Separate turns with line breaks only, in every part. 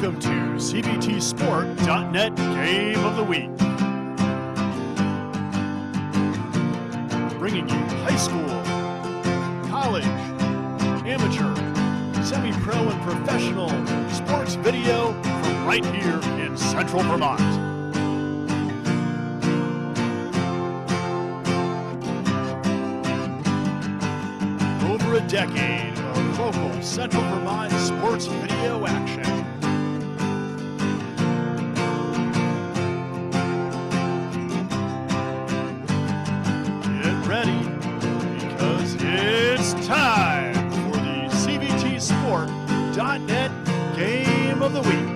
Welcome to CBTSport.net Game of the Week. Bringing you high school, college, amateur, semi-pro, and professional sports video from right here in Central Vermont. Over a decade of local Central Vermont sports video action. Get ready, because it's time for the CBTSport.net Game of the Week.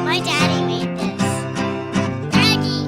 My daddy made this. Daddy!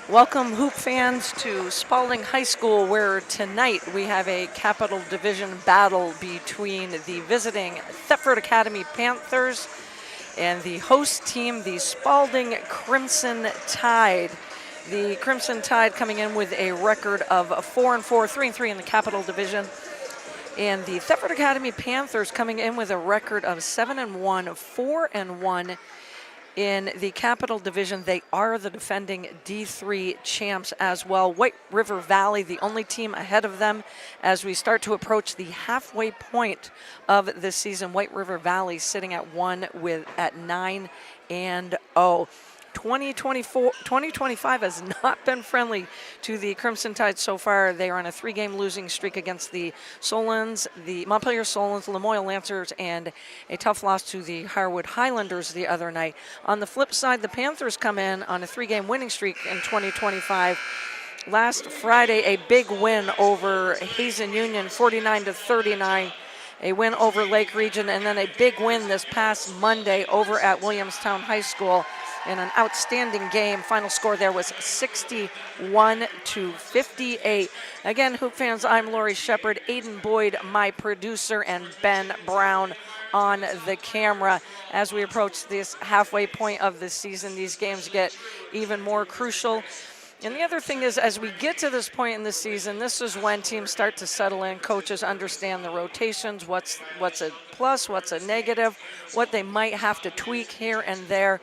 Welcome, Hoop fans, to Spaulding High School, where tonight we have a Capital Division battle between the visiting Thetford Academy Panthers And the host team, the Spaulding Crimson Tide. The Crimson Tide coming in with a record of 4-4, 3-3 in the Capital Division. And the Thetford Academy Panthers coming in with a record of 7-1, 4-1 in the Capital Division. They are the defending D3 champs as well. White River Valley, the only team ahead of them as we start to approach the halfway point of this season. White River Valley sitting at 9-0. 2025 has not been friendly to the Crimson Tide so far. They are on a 3-game losing streak against the Solons, the Montpelier Solons, Lamoille Lancers, and a tough loss to the Harwood Highlanders the other night. On the flip side, the Panthers come in on a 3-game winning streak in 2025. Last Friday, a big win over Hazen Union, 49-39. A win over Lake Region, and then a big win this past Monday over at Williamstown High School in an outstanding game. Final score there was 61-58. Again, Hoop fans, I'm Lori Shepard, Aiden Boyd, my producer, and Ben Brown on the camera. As we approach this halfway point of the season, these games get even more crucial. And the other thing is, as we get to this point in the season, this is when teams start to settle in. Coaches understand the rotations, what's a plus, what's a negative, what they might have to tweak here and there.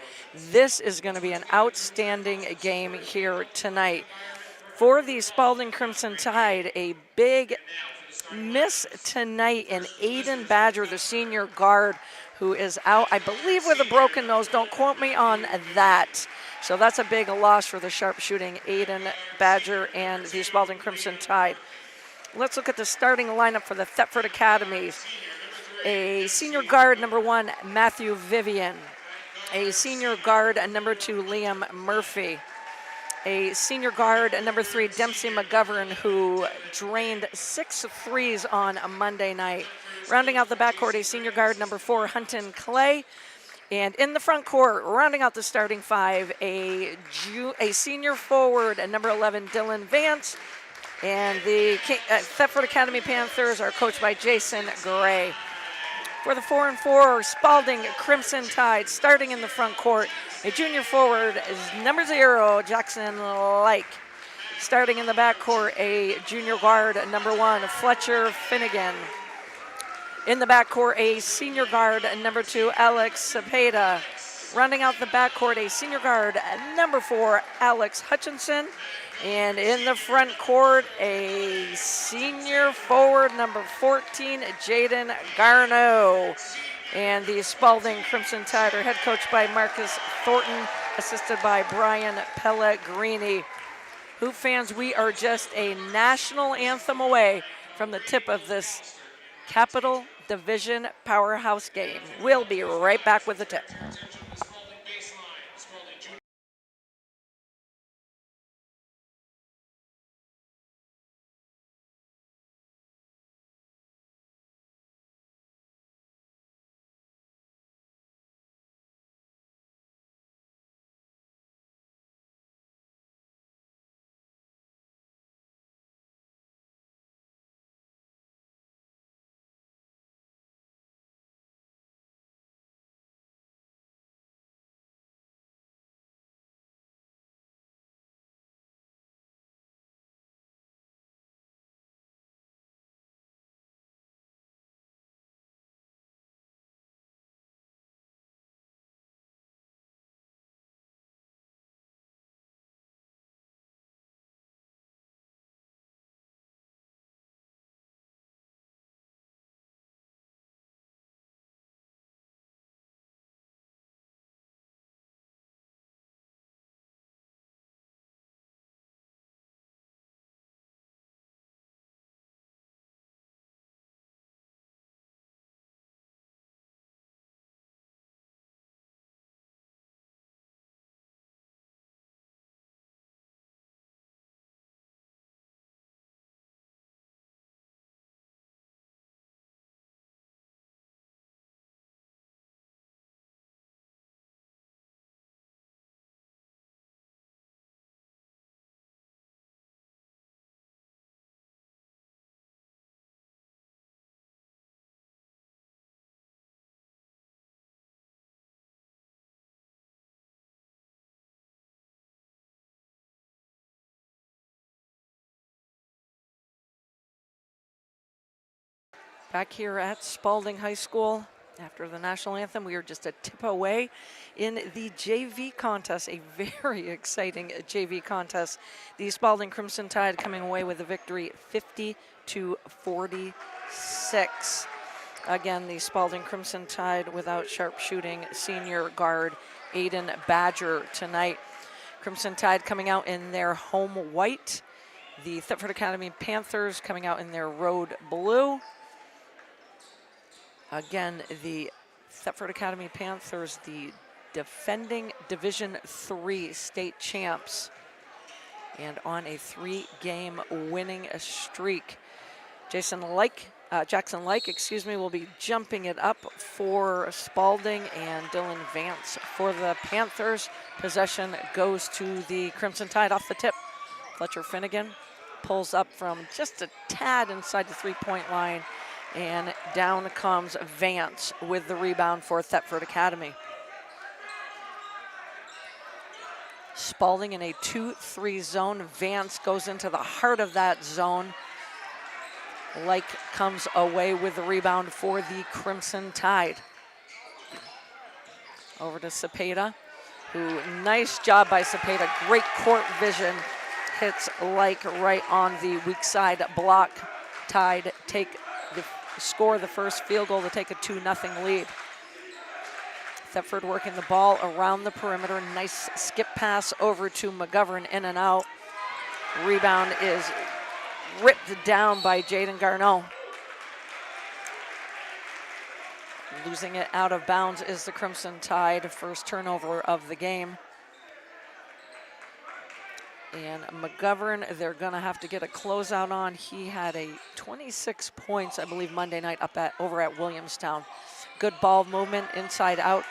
This is going to be an outstanding game here tonight. For the Spaulding Crimson Tide, a big miss tonight in Aiden Badger, the senior guard, who is out, I believe, with a broken nose. Don't quote me on that. So that's a big loss for the sharpshooting Aiden Badger and the Spaulding Crimson Tide. Let's look at the starting lineup for the Thetford Academy. A senior guard, number 1, Matthew Vivian. A senior guard, number 2, Liam Murphy. A senior guard, number 3, Dempsey McGovern, who drained 6 threes on a Monday night. Rounding out the backcourt, a senior guard, number 4, Hunton Clay. And in the front court, rounding out the starting 5, a senior forward, number 11, Dylan Vance. And the Thetford Academy Panthers are coached by Jason Gray. For the 4-4 Spaulding Crimson Tide, starting in the front court, a junior forward is number 0, Jackson Lake. Starting in the backcourt, a junior guard, number 1, Fletcher Finnegan. In the backcourt, a senior guard, number 2, Alex Cepeda. Rounding out the backcourt, a senior guard, number 4, Alex Hutchinson. And in the front court, a senior forward, number 14, Jaden Garneau. And the Spaulding Crimson Tide are head coached by Marcus Thornton, assisted by Brian Pellegrini. Hoop fans, we are just a national anthem away from the tip of this Capital Division powerhouse game. We'll be right back with the tip. Back here at Spaulding High School after the national anthem, we are just a tip away in the JV contest, a very exciting JV contest. The Spaulding Crimson Tide coming away with a victory 50-46. Again, the Spaulding Crimson Tide without sharpshooting senior guard Aiden Badger tonight. Crimson Tide coming out in their home white. The Thetford Academy Panthers coming out in their road blue. Again, the Thetford Academy Panthers, the defending Division III state champs, and on a 3-game winning streak. Jackson Like, will be jumping it up for Spaulding, and Dylan Vance for the Panthers. Possession goes to the Crimson Tide off the tip. Fletcher Finnegan pulls up from just a tad inside the three-point line, and down comes Vance with the rebound for Thetford Academy. Spaulding in a 2-3 zone. Vance goes into the heart of that zone. Like comes away with the rebound for the Crimson Tide. Over to Cepeda, who, nice job by Cepeda, great court vision. Hits Like right on the weak side block. Tide score the first field goal to take a 2-0 lead. Thetford working the ball around the perimeter. Nice skip pass over to McGovern, in and out. Rebound is ripped down by Jaden Garneau. Losing it out of bounds is the Crimson Tide. First turnover of the game. And McGovern, they're going to have to get a closeout on. He had 26 points, I believe, Monday night over at Williamstown. Good ball movement inside out.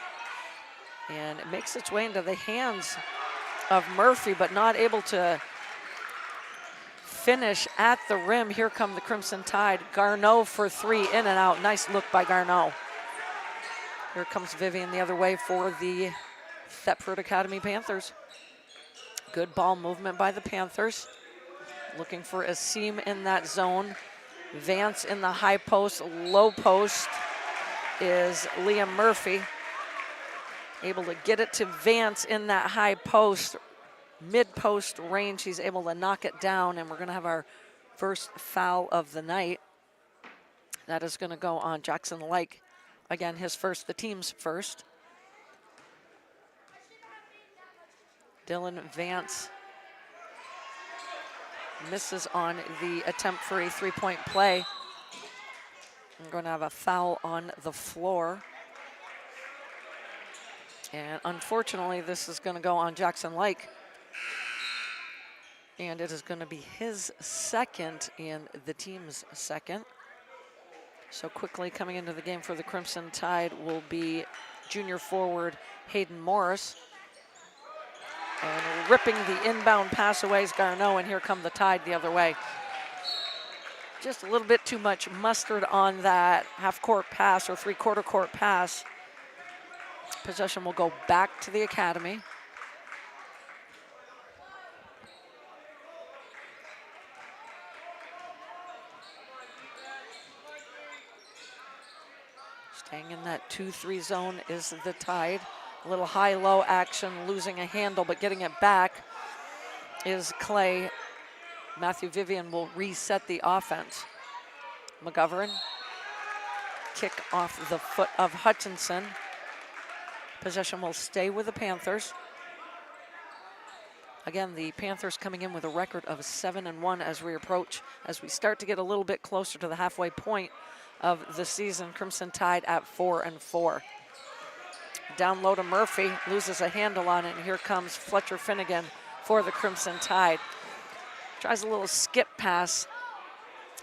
And it makes its way into the hands of Murphy, but not able to finish at the rim. Here come the Crimson Tide. Garneau for three, in and out. Nice look by Garneau. Here comes Vivian the other way for the Thetford Academy Panthers. Good ball movement by the Panthers. Looking for a seam in that zone. Vance in the high post, low post is Liam Murphy. Able to get it to Vance in that high post, mid-post range. He's able to knock it down, and we're going to have our first foul of the night. That is going to go on Jackson Like. Again, the team's first. Dylan Vance misses on the attempt for a three-point play. We're going to have a foul on the floor. And unfortunately, this is going to go on Jackson Like. And it is going to be his second and the team's second. So quickly coming into the game for the Crimson Tide will be junior forward Hayden Morris. And ripping the inbound pass away is Garneau, and here come the Tide the other way. Just a little bit too much mustard on that half-court pass or three-quarter court pass. Possession will go back to the Academy. Staying in that 2-3 zone is the Tide. A little high-low action, losing a handle, but getting it back is Clay. Matthew Vivian will reset the offense. McGovern, kick off the foot of Hutchinson. Possession will stay with the Panthers. Again, the Panthers coming in with a record of 7-1 as we start to get a little bit closer to the halfway point of the season. Crimson Tide at 4-4. Down low to Murphy, loses a handle on it, and here comes Fletcher Finnegan for the Crimson Tide. Tries a little skip pass,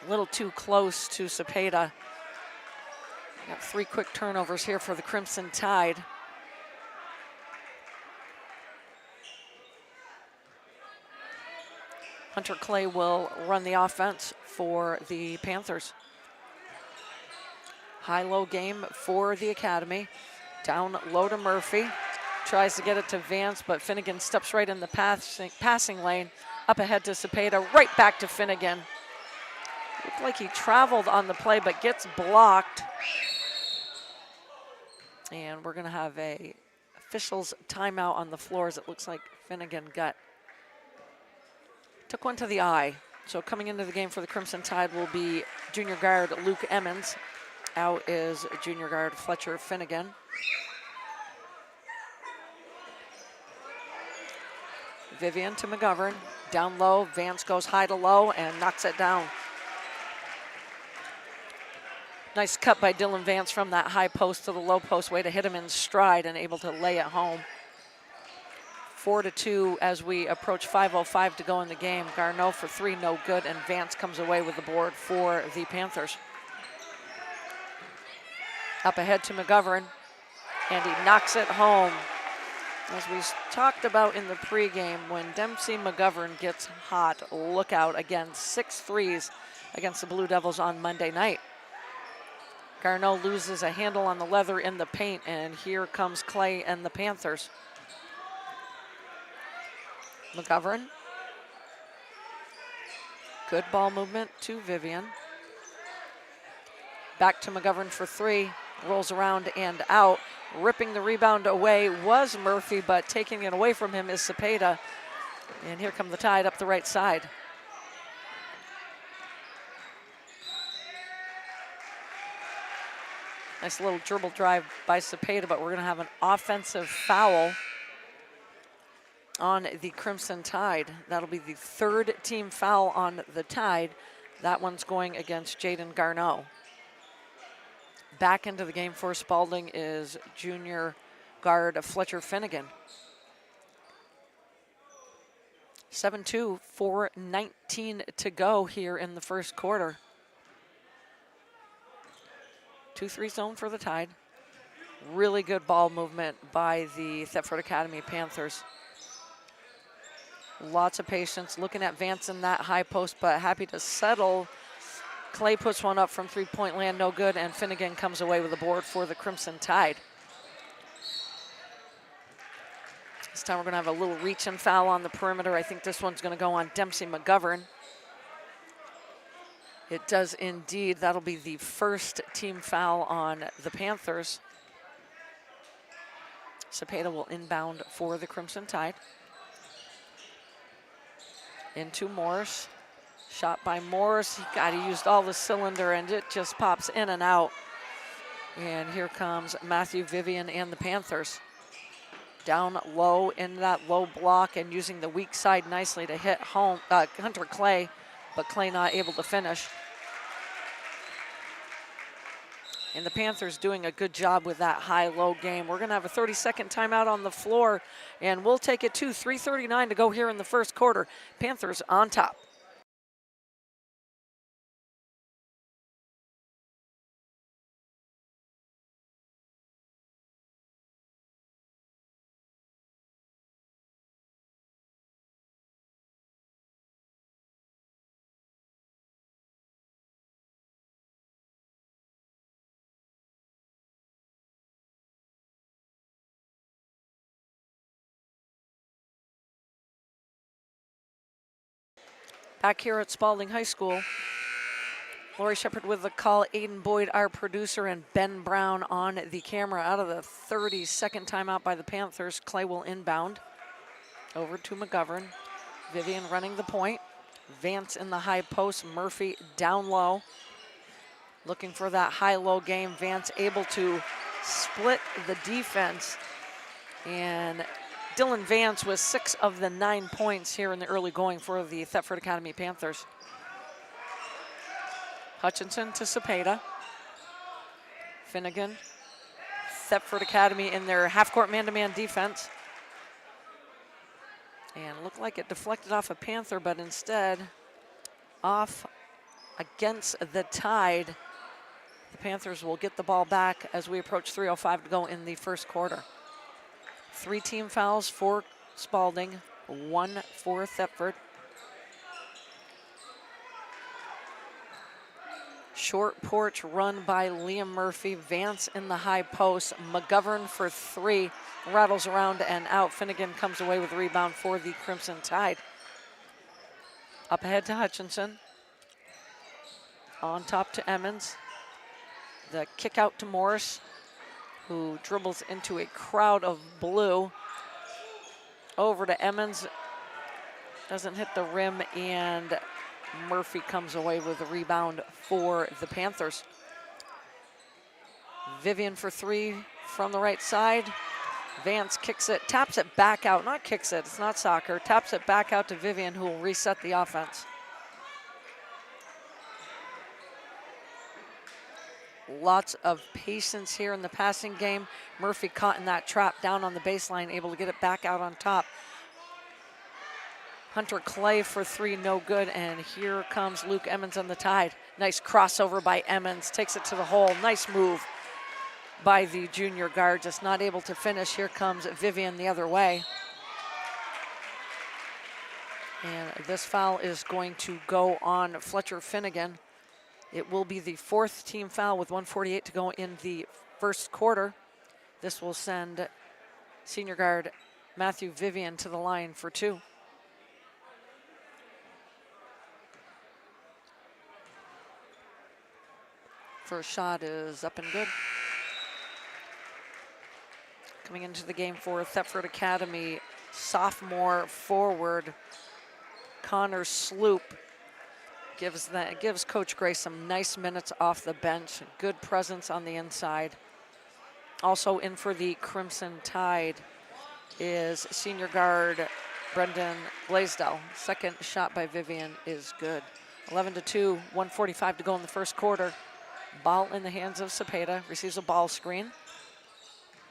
a little too close to Cepeda. Got 3 quick turnovers here for the Crimson Tide. Hunter Clay will run the offense for the Panthers. High-low game for the Academy. Down low to Murphy. Tries to get it to Vance, but Finnegan steps right in the passing lane. Up ahead to Cepeda, right back to Finnegan. Looked like he traveled on the play, but gets blocked. And we're going to have a officials timeout on the floors. It looks like Finnegan took one to the eye. So coming into the game for the Crimson Tide will be junior guard Luke Emmons. Out is junior guard Fletcher Finnegan. Vivian to McGovern. Down low, Vance goes high to low and knocks it down. Nice cut by Dylan Vance from that high post to the low post. Way to hit him in stride and able to lay it home. 4-2 as we approach 5:05 to go in the game. Garneau for three, no good, and Vance comes away with the board for the Panthers. Up ahead to McGovern, and he knocks it home. As we talked about in the pregame, when Dempsey McGovern gets hot, look out. Again, 6 threes against the Blue Devils on Monday night. Garneau loses a handle on the leather in the paint, and here comes Clay and the Panthers. McGovern. Good ball movement to Vivian. Back to McGovern for three. Rolls around and out. Ripping the rebound away was Murphy, but taking it away from him is Cepeda. And here come the Tide up the right side. Nice little dribble drive by Cepeda, but we're going to have an offensive foul on the Crimson Tide. That'll be the third team foul on the Tide. That one's going against Jaden Garneau. Back into the game for Spaulding is junior guard Fletcher Finnegan. 7-2, 4:19 to go here in the first quarter. 2-3 zone for the Tide. Really good ball movement by the Thetford Academy Panthers. Lots of patience, looking at Vance in that high post, but happy to settle. Clay puts one up from three-point land, no good, and Finnegan comes away with a board for the Crimson Tide. This time we're gonna have a little reach and foul on the perimeter. I think this one's gonna go on Dempsey McGovern. It does indeed. That'll be the first team foul on the Panthers. Cepeda will inbound for the Crimson Tide. Into Morris. Shot by Morris. He used all the cylinder and it just pops in and out. And here comes Matthew Vivian and the Panthers. Down low in that low block and using the weak side nicely to hit home Hunter Clay, but Clay not able to finish. And the Panthers doing a good job with that high-low game. We're gonna have a 30-second timeout on the floor, and we'll take it to 3:39 to go here in the first quarter. Panthers on top. Back here at Spaulding High School, Lori Shepard with the call, Aiden Boyd, our producer, and Ben Brown on the camera. Out of the 30-second timeout by the Panthers, Clay will inbound. Over to McGovern. Vivian running the point. Vance in the high post, Murphy down low. Looking for that high-low game. Vance able to split the defense. And Dylan Vance with 6 of the 9 points here in the early going for the Thetford Academy Panthers. Hutchinson to Cepeda. Finnegan. Thetford Academy in their half-court man-to-man defense. And looked like it deflected off a Panther, but instead off against the Tide. The Panthers will get the ball back as we approach 3:05 to go in the first quarter. 3 team fouls for Spaulding, 1 for Thetford. Short porch run by Liam Murphy. Vance in the high post. McGovern for 3. Rattles around and out. Finnegan comes away with the rebound for the Crimson Tide. Up ahead to Hutchinson. On top to Emmons. The kick out to Morris, who dribbles into a crowd of blue. Over to Emmons. Doesn't hit the rim, and Murphy comes away with a rebound for the Panthers. Vivian for three from the right side. Vance kicks it, taps it back out. Not kicks it, it's not soccer. Taps it back out to Vivian, who will reset the offense. Lots of patience here in the passing game. Murphy caught in that trap down on the baseline, able to get it back out on top. Hunter Clay for three, no good, and here comes Luke Emmons on the Tide. Nice crossover by Emmons, takes it to the hole. Nice move by the junior guard, just not able to finish. Here comes Vivian the other way. And this foul is going to go on Fletcher Finnegan. It will be the fourth team foul with 1:48 to go in the first quarter. This will send senior guard Matthew Vivian to the line for two. First shot is up and good. Coming into the game for Thetford Academy, sophomore forward Connor Sloop gives Coach Gray some nice minutes off the bench. Good presence on the inside. Also in for the Crimson Tide is senior guard Brendan Blaisdell. Second shot by Vivian is good. 11-2, 1:45 to go in the first quarter. Ball in the hands of Cepeda, receives a ball screen.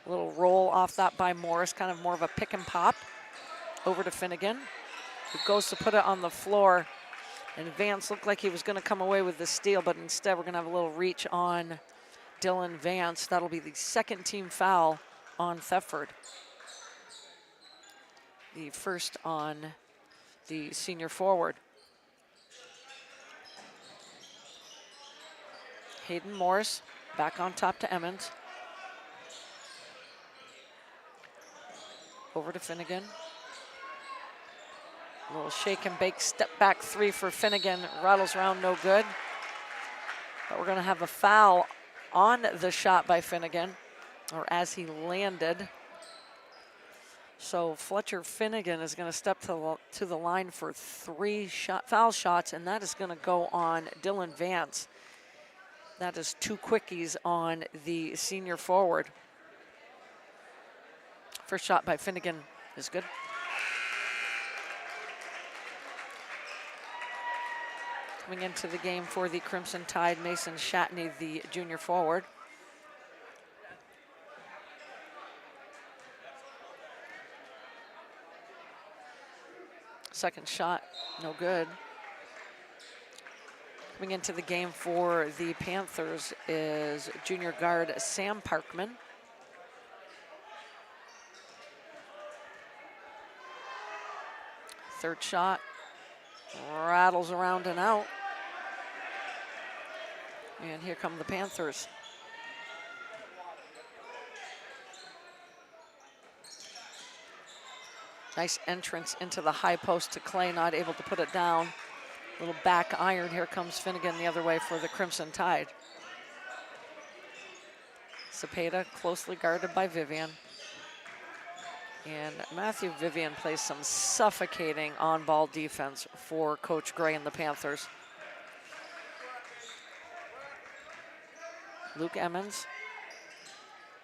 A little roll off that by Morris, kind of more of a pick and pop. Over to Finnegan, who goes to put it on the floor. And Vance looked like he was going to come away with the steal, but instead we're going to have a little reach on Dylan Vance. That'll be the second team foul on Thetford. The first on the senior forward. Hayden Morris back on top to Emmons. Over to Finnegan. A little shake and bake step back three for Finnegan. Rattles around, no good. But we're going to have a foul on the shot by Finnegan, or as he landed. So Fletcher Finnegan is going to step to the line for three foul shots, and that is going to go on Dylan Vance. That is two quickies on the senior forward. First shot by Finnegan is good. Coming into the game for the Crimson Tide, Mason Shatney, the junior forward. Second shot, no good. Coming into the game for the Panthers is junior guard Sam Parkman. Third shot, rattles around and out. And here come the Panthers. Nice entrance into the high post to Clay, not able to put it down. Little back iron, here comes Finnegan the other way for the Crimson Tide. Cepeda closely guarded by Vivian. And Matthew Vivian plays some suffocating on-ball defense for Coach Gray and the Panthers. Luke Emmons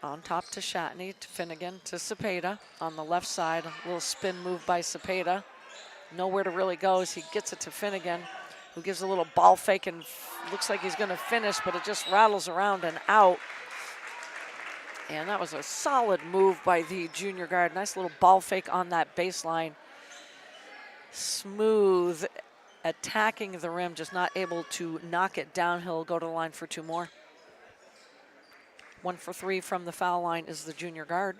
on top to Shatney, to Finnegan, to Cepeda. On the left side, a little spin move by Cepeda. Nowhere to really go as he gets it to Finnegan, who gives a little ball fake and looks like he's going to finish, but it just rattles around and out. And that was a solid move by the junior guard. Nice little ball fake on that baseline. Smooth, attacking the rim, just not able to knock it down. He'll go to the line for two more. 1 for 3 from the foul line is the junior guard.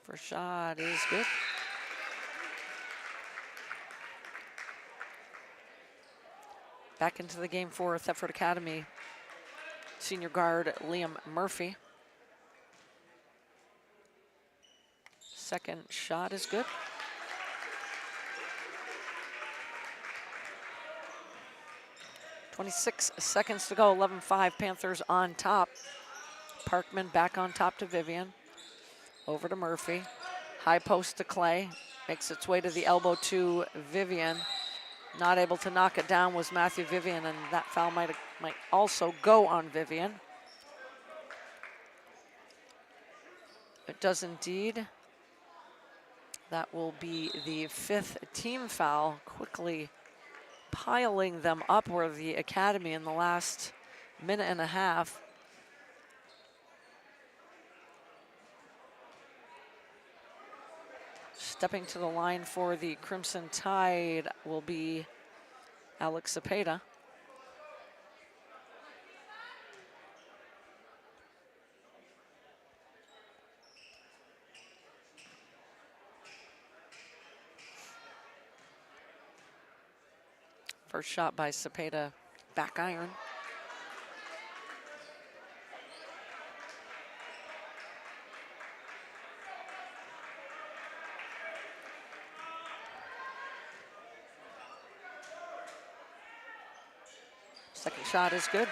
First shot is good. Back into the game for Thetford Academy, senior guard Liam Murphy. Second shot is good. 26 seconds to go, 11-5, Panthers on top. Parkman back on top to Vivian. Over to Murphy. High post to Clay. Makes its way to the elbow to Vivian. Not able to knock it down was Matthew Vivian, and that foul might also go on Vivian. It does indeed. That will be the 5th team foul, quickly piling them up where the Academy in the last minute and a half. Stepping to the line for the Crimson Tide will be Alex Cepeda. First shot by Cepeda, back iron. Second shot is good.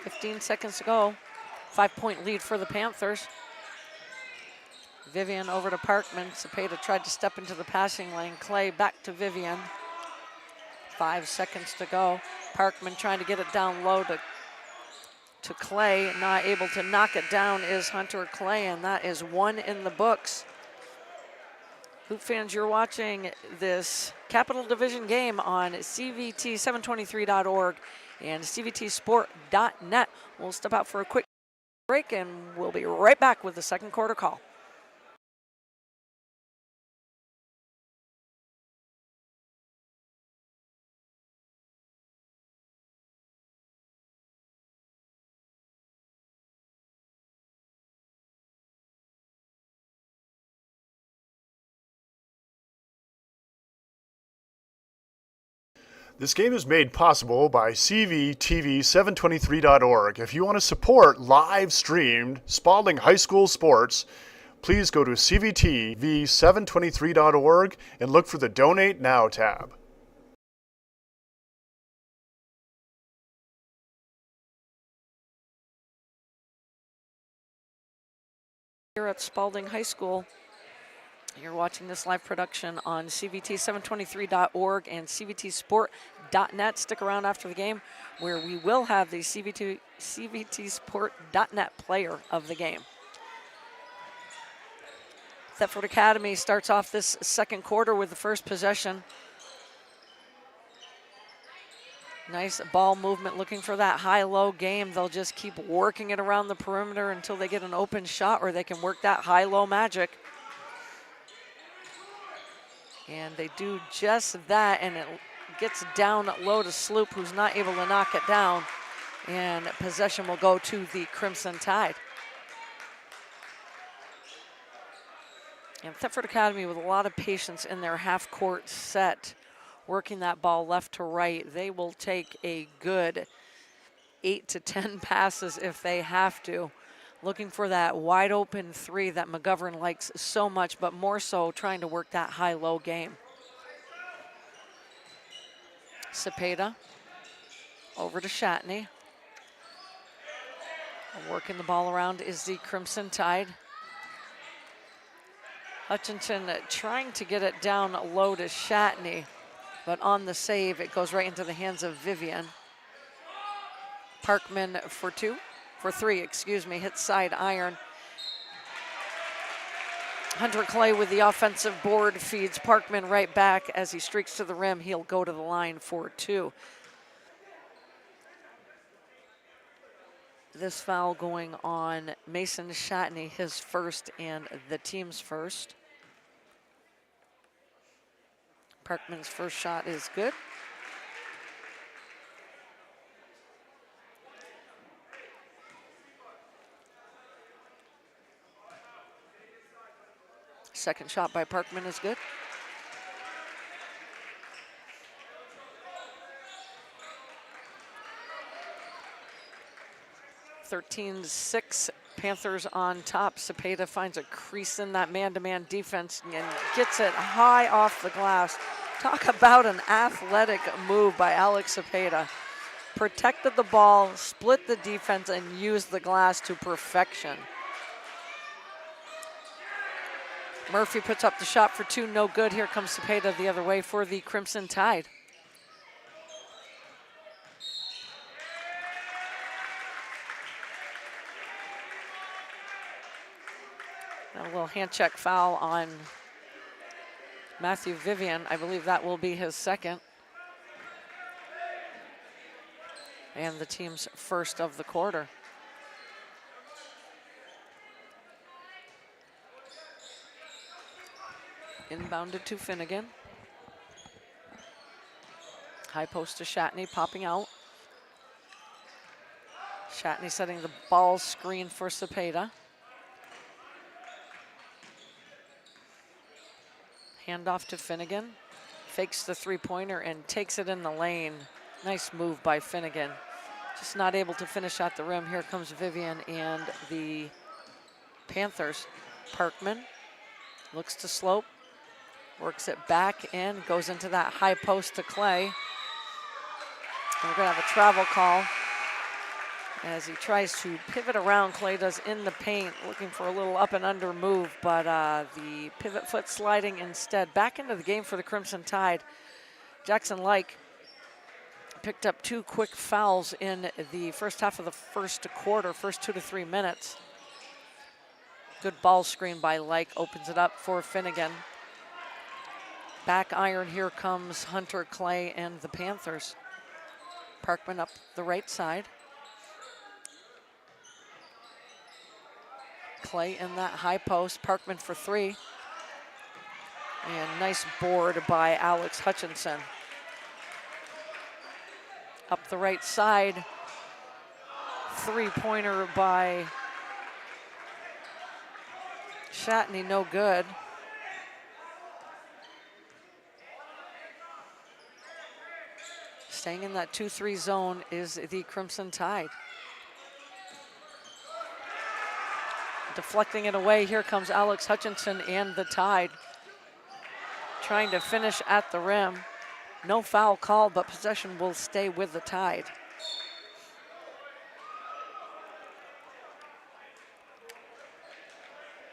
15 seconds to go. 5-point lead for the Panthers. Vivian over to Parkman. Cepeda tried to step into the passing lane. Clay back to Vivian. 5 seconds to go. Parkman trying to get it down low to Clay. Not able to knock it down is Hunter Clay, and that is one in the books. Hoop fans, you're watching this Capital Division game on CVT723.org and CVTsport.net. We'll step out for a quick break, and we'll be right back with the second quarter call.
This game is made possible by CVTV723.org. If you want to support live-streamed Spaulding High School sports, please go to CVTV723.org and look for the Donate Now tab.
Here at Spaulding High School, you're watching this live production on CVT723.org and CVTsport.net. Stick around after the game, where we will have the CVTsport.net player of the game. Thetford Academy starts off this second quarter with the first possession. Nice ball movement, looking for that high-low game. They'll just keep working it around the perimeter until they get an open shot, or they can work that high-low magic. And they do just that, and it gets down low to Sloop, who's not able to knock it down. And possession will go to the Crimson Tide. And Thetford Academy with a lot of patience in their half-court set, working that ball left to right. They will take a good 8 to 10 passes if they have to, looking for that wide open three that McGovern likes so much, but more so trying to work that high-low game. Cepeda over to Shatney. Working the ball around is the Crimson Tide. Hutchinson trying to get it down low to Shatney, but on the save, it goes right into the hands of Vivian. Parkman for three, hits side iron. Hunter Clay with the offensive board feeds Parkman right back as he streaks to the rim. He'll go to the line for two. This foul going on Mason Shatney, his first and the team's first. Parkman's first shot is good. Second shot by Parkman is good. (13-6), Panthers on top. Cepeda finds a crease in that man-to-man defense and gets it high off the glass Talk about an athletic move by Alex Cepeda. Protected the ball, split the defense, and used the glass to perfection. Murphy puts up the shot for two, no good. Here comes Cepeda the other way for the Crimson Tide. Now a little hand check foul on Matthew Vivian. I believe that will be his second. And the team's first of the quarter. Inbounded to Finnegan. High post to Shatney, popping out. Shatney setting the ball screen for Cepeda. Handoff to Finnegan. Fakes the three-pointer and takes it in the lane. Nice move by Finnegan. Just not able to finish at the rim. Here comes Vivian and the Panthers. Parkman looks to Slope. Works it back in, goes into that high post to Clay. And we're gonna have a travel call as he tries to pivot around. Clay does in the paint, looking for a little up and under move, but the pivot foot sliding instead. Back into the game for the Crimson Tide. Jackson Like picked up two quick fouls in the first half of the first quarter, first 2 to 3 minutes. Good ball screen by Like, opens it up for Finnegan. Back iron, here comes Hunter, Clay, and the Panthers. Parkman up the right side. Clay in that high post, Parkman for three. And nice board by Alex Hutchinson. Up the right side, three-pointer by Shatney, no good. Staying in that 2-3 zone is the Crimson Tide. Deflecting it away, here comes Alex Hutchinson and the Tide. Trying to finish at the rim. No foul call, but possession will stay with the Tide.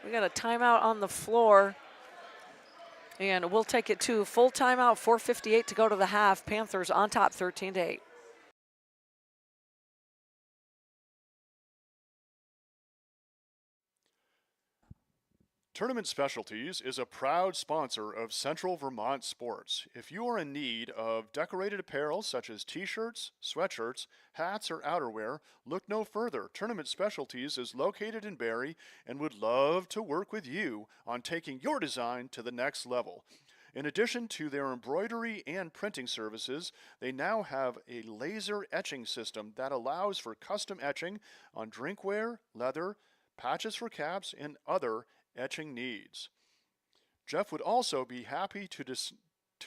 We got a timeout on the floor. And we'll take it to full timeout, 4:58 to go to the half. Panthers on top, 13-8.
Tournament Specialties is a proud sponsor of Central Vermont Sports. If you are in need of decorated apparel such as t-shirts, sweatshirts, hats, or outerwear, look no further. Tournament Specialties is located in Barrie and would love to work with you on taking your design to the next level. In addition to their embroidery and printing services, they now have a laser etching system that allows for custom etching on drinkware, leather, patches for caps, and other etching needs. Jeff would also be happy to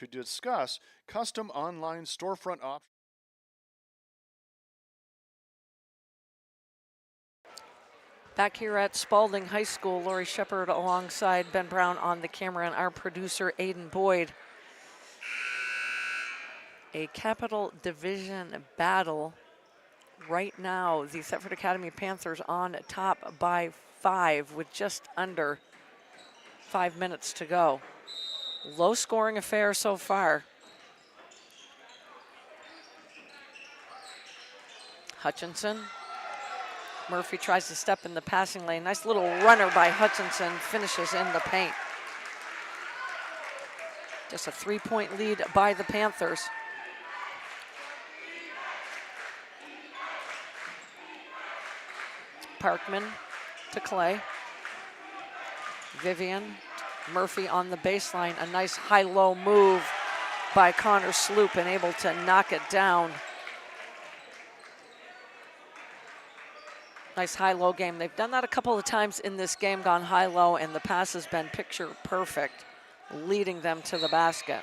discuss custom online storefront options.
Back here at Spaulding High School, Lori Shepard alongside Ben Brown on the camera and our producer Aiden Boyd. A Capital Division battle. Right now, the Thetford Academy Panthers on top by 5 with just under 5 minutes to go. Low scoring affair so far. Hutchinson. Murphy tries to step in the passing lane. Nice little runner by Hutchinson, finishes in the paint. Just a 3-point lead by the Panthers. Parkman to Clay. Vivian, Murphy on the baseline. A nice high-low move by Connor Sloop and able to knock it down. Nice high-low game. They've done that a couple of times in this game, gone high-low, and the pass has been picture perfect, leading them to the basket.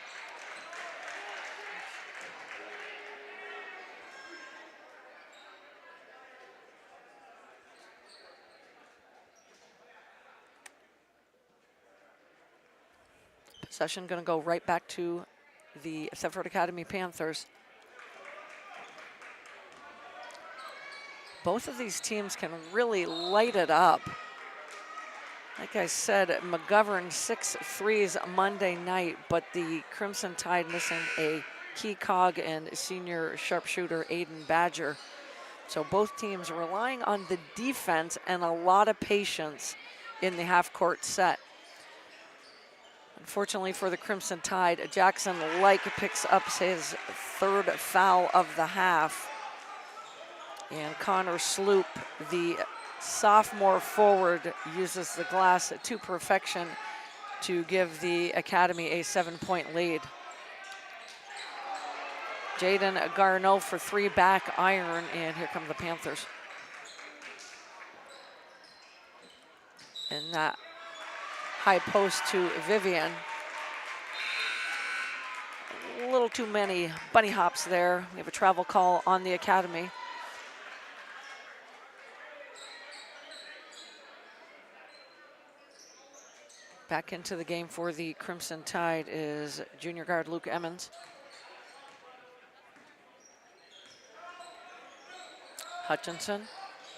Possession going to go right back to the Thetford Academy Panthers. Both of these teams can really light it up. Like I said, McGovern 6 threes Monday night, but the Crimson Tide missing a key cog and senior sharpshooter Aiden Badger. So both teams relying on the defense and a lot of patience in the half-court set. Unfortunately for the Crimson Tide, Jackson Like picks up his 3rd foul of the half. And Connor Sloop, the sophomore forward, uses the glass to perfection to give the Academy a 7-point lead. Jaden Garneau for 3 back iron, and here come the Panthers. And that high post to Vivian. A little too many bunny hops there. We have a travel call on the Academy. Back into the game for the Crimson Tide is junior guard Luke Emmons. Hutchinson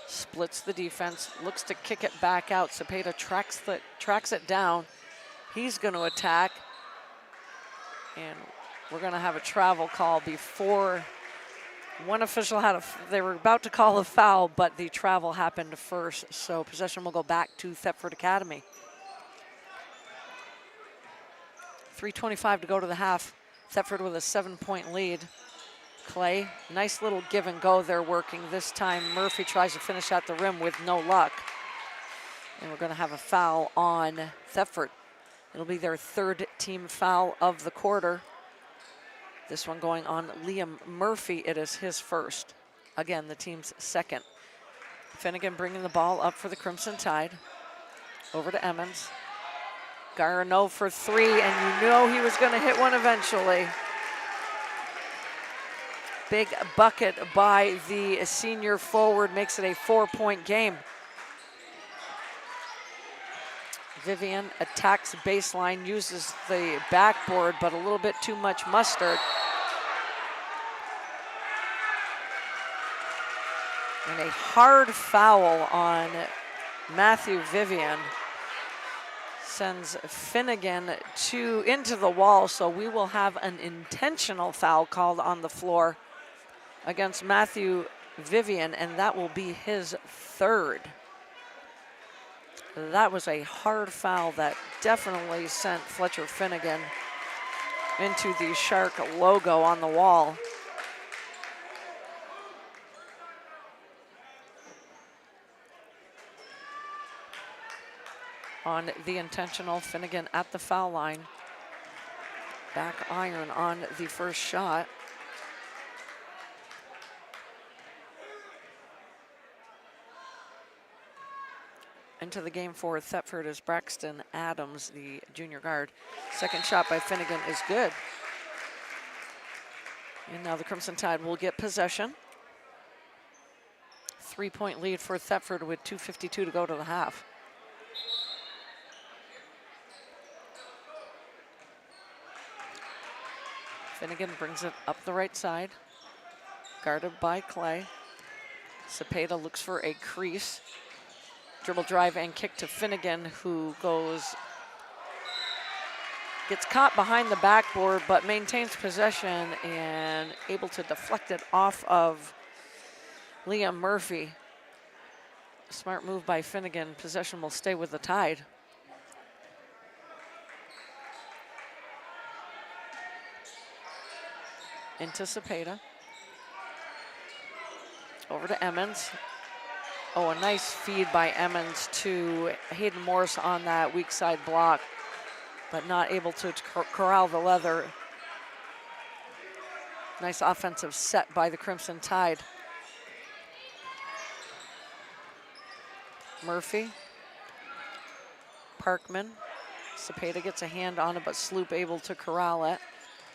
splits the defense, looks to kick it back out. Cepeda tracks it down. He's going to attack. And we're going to have a travel call before one official they were about to call a foul, but the travel happened first. So possession will go back to Thetford Academy. 3:25 to go to the half. Thetford with a 7-point lead. Clay, nice little give and go they're working. This time Murphy tries to finish at the rim with no luck. And we're going to have a foul on Thetford. It'll be their 3rd team foul of the quarter. This one going on Liam Murphy. It is his 1st. Again, the team's 2nd. Finnegan bringing the ball up for the Crimson Tide. Over to Emmons. Garneau for 3, and you know he was going to hit one eventually. Big bucket by the senior forward makes it a 4-point game. Vivian attacks baseline, uses the backboard, but a little bit too much mustard. And a hard foul on Matthew Vivian sends Finnegan into the wall, so we will have an intentional foul called on the floor against Matthew Vivian, and that will be his 3rd. That was a hard foul that definitely sent Fletcher Finnegan into the Shark logo on the wall. On the intentional, Finnegan at the foul line. Back iron on the first shot. Into the game for Thetford is Braxton Adams, the junior guard. Second shot by Finnegan is good. And now the Crimson Tide will get possession. 3-point lead for Thetford with 2:52 to go to the half. Finnegan brings it up the right side, guarded by Clay. Cepeda looks for a crease. Dribble drive and kick to Finnegan, who gets caught behind the backboard, but maintains possession and able to deflect it off of Liam Murphy. Smart move by Finnegan. Possession will stay with the Tide. Into Cepeda. Over to Emmons. Oh, a nice feed by Emmons to Hayden Morse on that weak side block, but not able to corral the leather. Nice offensive set by the Crimson Tide. Murphy. Parkman. Cepeda gets a hand on it, but Sloop able to corral it.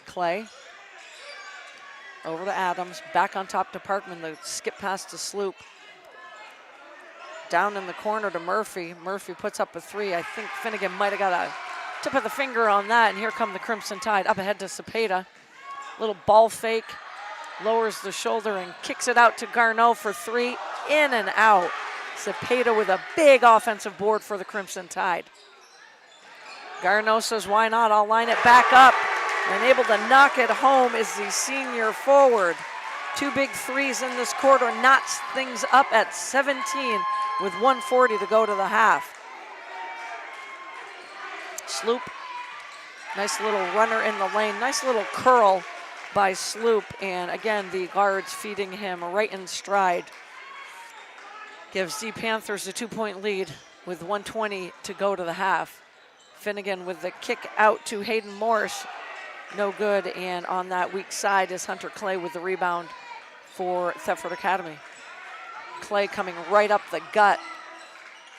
Clay. Over to Adams, back on top to Parkman, the skip pass to Sloop. Down in the corner to Murphy. Murphy puts up a 3. I think Finnegan might have got a tip of the finger on that, and here come the Crimson Tide up ahead to Cepeda. Little ball fake, lowers the shoulder and kicks it out to Garneau for three, in and out. Cepeda with a big offensive board for the Crimson Tide. Garneau says, why not? I'll line it back up. And able to knock it home is the senior forward. Two big threes in this quarter, knots things up at 17 with 1:40 to go to the half. Sloop, nice little runner in the lane, nice little curl by Sloop, and again, the guards feeding him right in stride. Gives the Panthers a 2-point lead with 1:20 to go to the half. Finnegan with the kick out to Hayden Morris, no good, and on that weak side is Hunter Clay with the rebound for Thetford Academy. Clay coming right up the gut.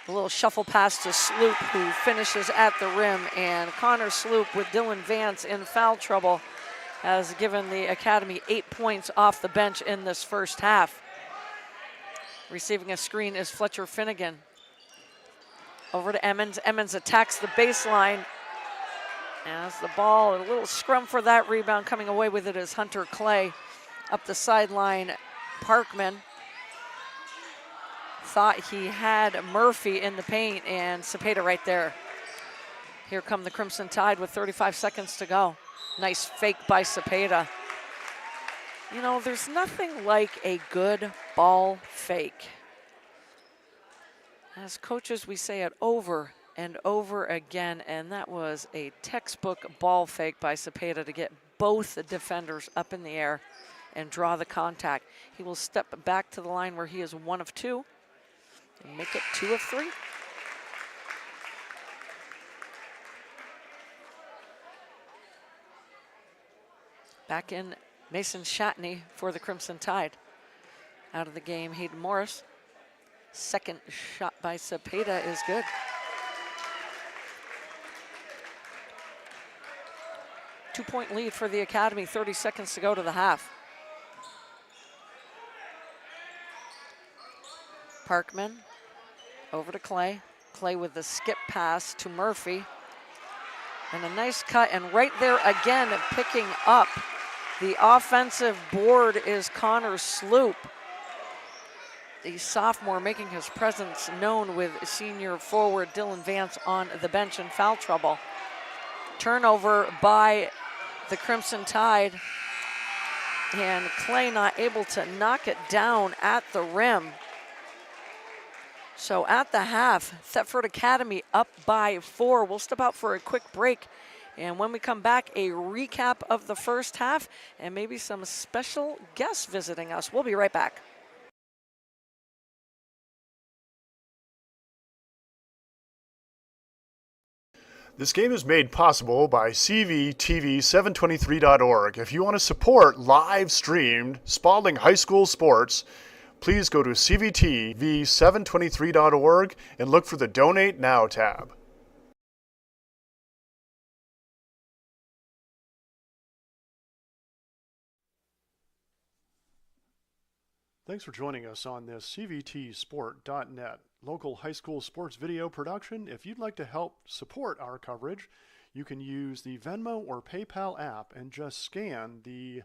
A little shuffle pass to Sloop, who finishes at the rim, and Connor Sloop with Dylan Vance in foul trouble has given the Academy 8 points off the bench in this first half. Receiving a screen is Fletcher Finnegan. Over to Emmons. Emmons attacks the baseline. As the ball, a little scrum for that rebound. Coming away with it is Hunter Clay. Up the sideline, Parkman thought he had Murphy in the paint, and Cepeda right there. Here come the Crimson Tide with 35 seconds to go. Nice fake by Cepeda. You know, there's nothing like a good ball fake. As coaches, we say it over and over again, and that was a textbook ball fake by Cepeda to get both the defenders up in the air and draw the contact. He will step back to the line where he is 1 of 2 and make it 2 of 3. Back in Mason Shatney for the Crimson Tide. Out of the game, Hayden Morris. Second shot by Cepeda is good. Two-point lead for the Academy, 30 seconds to go to the half. Parkman over to Clay. Clay with the skip pass to Murphy. And a nice cut, and right there again, picking up the offensive board is Connor Sloop. The sophomore making his presence known with senior forward Dylan Vance on the bench in foul trouble. Turnover by the Crimson Tide, and Clay not able to knock it down at the rim. So at the half, Thetford Academy up by 4. We'll step out for a quick break, and when we come back, a recap of the first half and maybe some special guests visiting us. We'll be right back.
This game is made possible by CVTV723.org. If you want to support live-streamed Spaulding High School sports, please go to CVTV723.org and look for the Donate Now tab. Thanks for joining us on this CVTsport.net local high school sports video production. If you'd like to help support our coverage, you can use the Venmo or PayPal app and just scan the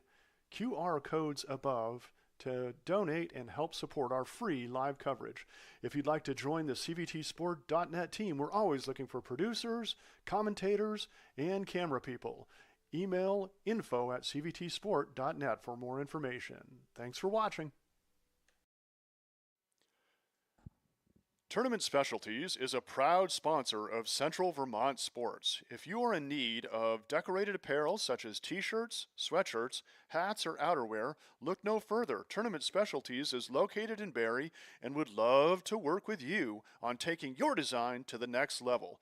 QR codes above to donate and help support our free live coverage. If you'd like to join the CVTsport.net team, we're always looking for producers, commentators, and camera people. Email info@cvtsport.net for more information. Thanks for watching. Tournament Specialties is a proud sponsor of Central Vermont Sports. If you are in need of decorated apparel such as t-shirts, sweatshirts, hats, or outerwear, look no further. Tournament Specialties is located in Barrie and would love to work with you on taking your design to the next level.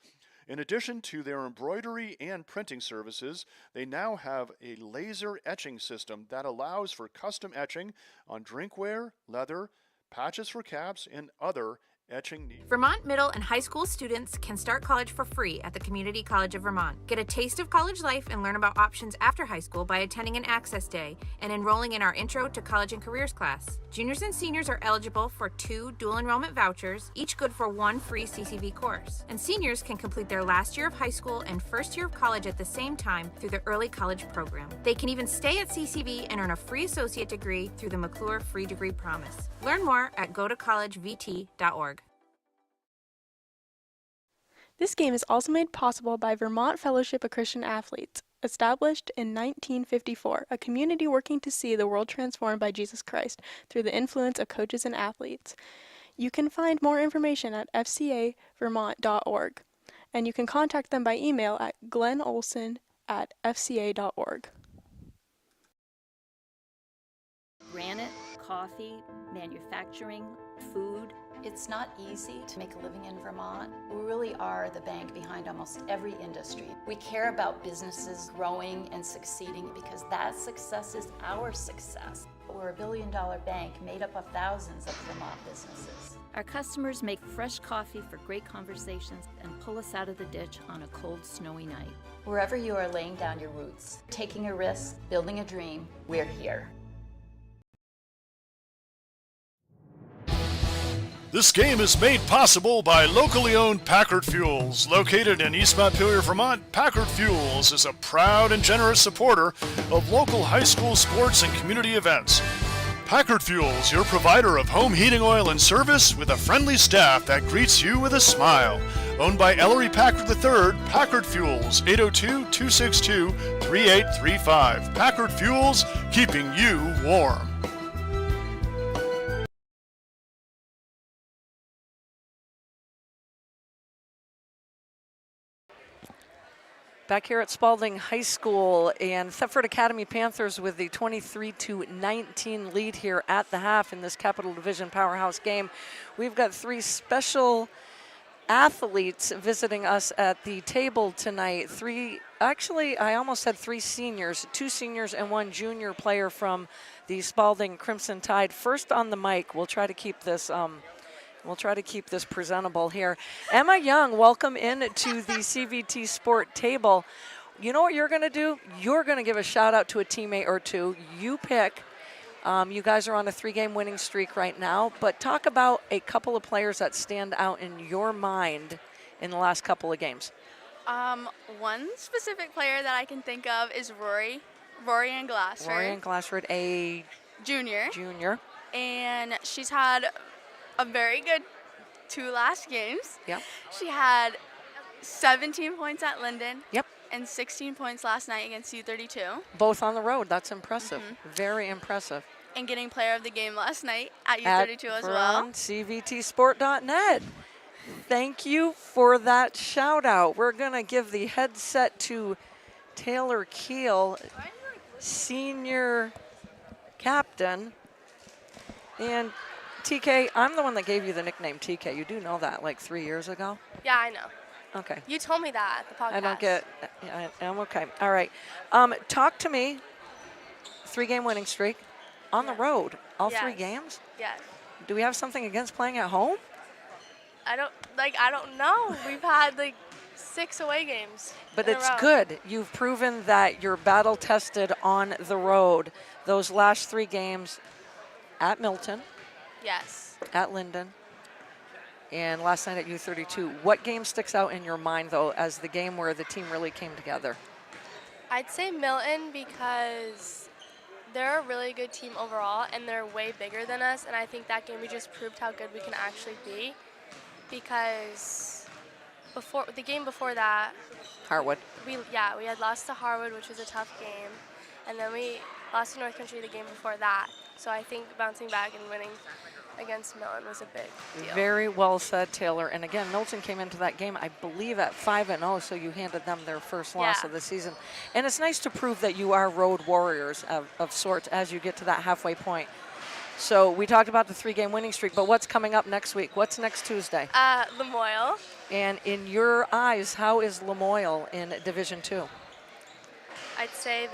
In addition to their embroidery and printing services, they now have a laser etching system that allows for custom etching on drinkware, leather, patches for caps, and other etching neat.
Vermont middle and high school students can start college for free at the Community College of Vermont. Get a taste of college life and learn about options after high school by attending an Access Day and enrolling in our Intro to College and Careers class. Juniors and seniors are eligible for 2 dual enrollment vouchers, each good for 1 free CCV course. And seniors can complete their last year of high school and first year of college at the same time through the Early College program. They can even stay at CCV and earn a free associate degree through the McClure Free Degree Promise. Learn more at gotocollegevt.org.
This game is also made possible by Vermont Fellowship of Christian Athletes, established in 1954, a community working to see the world transformed by Jesus Christ through the influence of coaches and athletes. You can find more information at fcavermont.org, and you can contact them by email at glennolson@fca.org.
Granite, coffee, manufacturing, food.
It's not easy to make a living in Vermont. We really are the bank behind almost every industry. We care about businesses growing and succeeding because that success is our success. We're a billion-dollar bank made up of thousands of Vermont businesses.
Our customers make fresh coffee for great conversations and pull us out of the ditch on a cold, snowy night.
Wherever you are laying down your roots, taking a risk, building a dream, we're here.
This game is made possible by locally owned Packard Fuels. Located in East Montpelier, Vermont, Packard Fuels is a proud and generous supporter of local high school sports and community events. Packard Fuels, your provider of home heating oil and service with a friendly staff that greets you with a smile. Owned by Ellery Packard III, Packard Fuels, 802-262-3835. Packard Fuels, keeping you warm.
Back here at Spaulding High School, and Thetford Academy Panthers with the 23-19 lead here at the half in this Capital Division powerhouse game. We've got 3 special athletes visiting us at the table tonight. I almost said 3 seniors, 2 seniors and 1 junior player from the Spaulding Crimson Tide. First on the mic, we'll try to keep this presentable here. Emma Young, welcome in to the CVT Sport table. You know what you're going to do? You're going to give a shout out to a teammate or two. You pick. You guys are on a 3-game winning streak right now, but talk about a couple of players that stand out in your mind in the last couple of games.
One specific player that I can think of is Rory Ann Glassford.
Rory Ann Glassford, a
junior. And she's had a very good 2 last games.
Yep.
She had 17 points at Linden.
Yep.
And 16 points last night against U32.
Both on the road. That's impressive. Very impressive.
And getting player of the game last night at U32 as well.
On CVTsport.net. Thank you for that shout out. We're going to give the headset to Taylor Keel, senior captain. And TK, I'm the one that gave you the nickname TK. You do know that, like 3 years ago?
Yeah, I know.
Okay.
You told me that at the podcast.
I don't get, I'm okay. All right. Talk to me. 3-game winning streak on the road. All 3 games?
Yes.
Do we have something against playing at home?
I don't know. We've had 6 away games.
But it's good. You've proven that you're battle tested on the road. Those last 3 games at Milton.
Yes.
At Linden. And last night at U32. What game sticks out in your mind, though, as the game where the team really came together?
I'd say Milton because they're a really good team overall, and they're way bigger than us. And I think that game we just proved how good we can actually be. Because the game before that,
Harwood.
we had lost to Harwood, which was a tough game, and then we lost to North Country the game before that. So I think bouncing back and winning against Milton was a big deal.
Very well said, Taylor. And again, Milton came into that game, I believe, at 5-0, so you handed them their first loss of the season. And it's nice to prove that you are road warriors of sorts as you get to that halfway point. So we talked about the 3-game winning streak, but what's coming up next week? What's next Tuesday?
Lamoille.
And in your eyes, how is Lamoille in Division II?
I'd say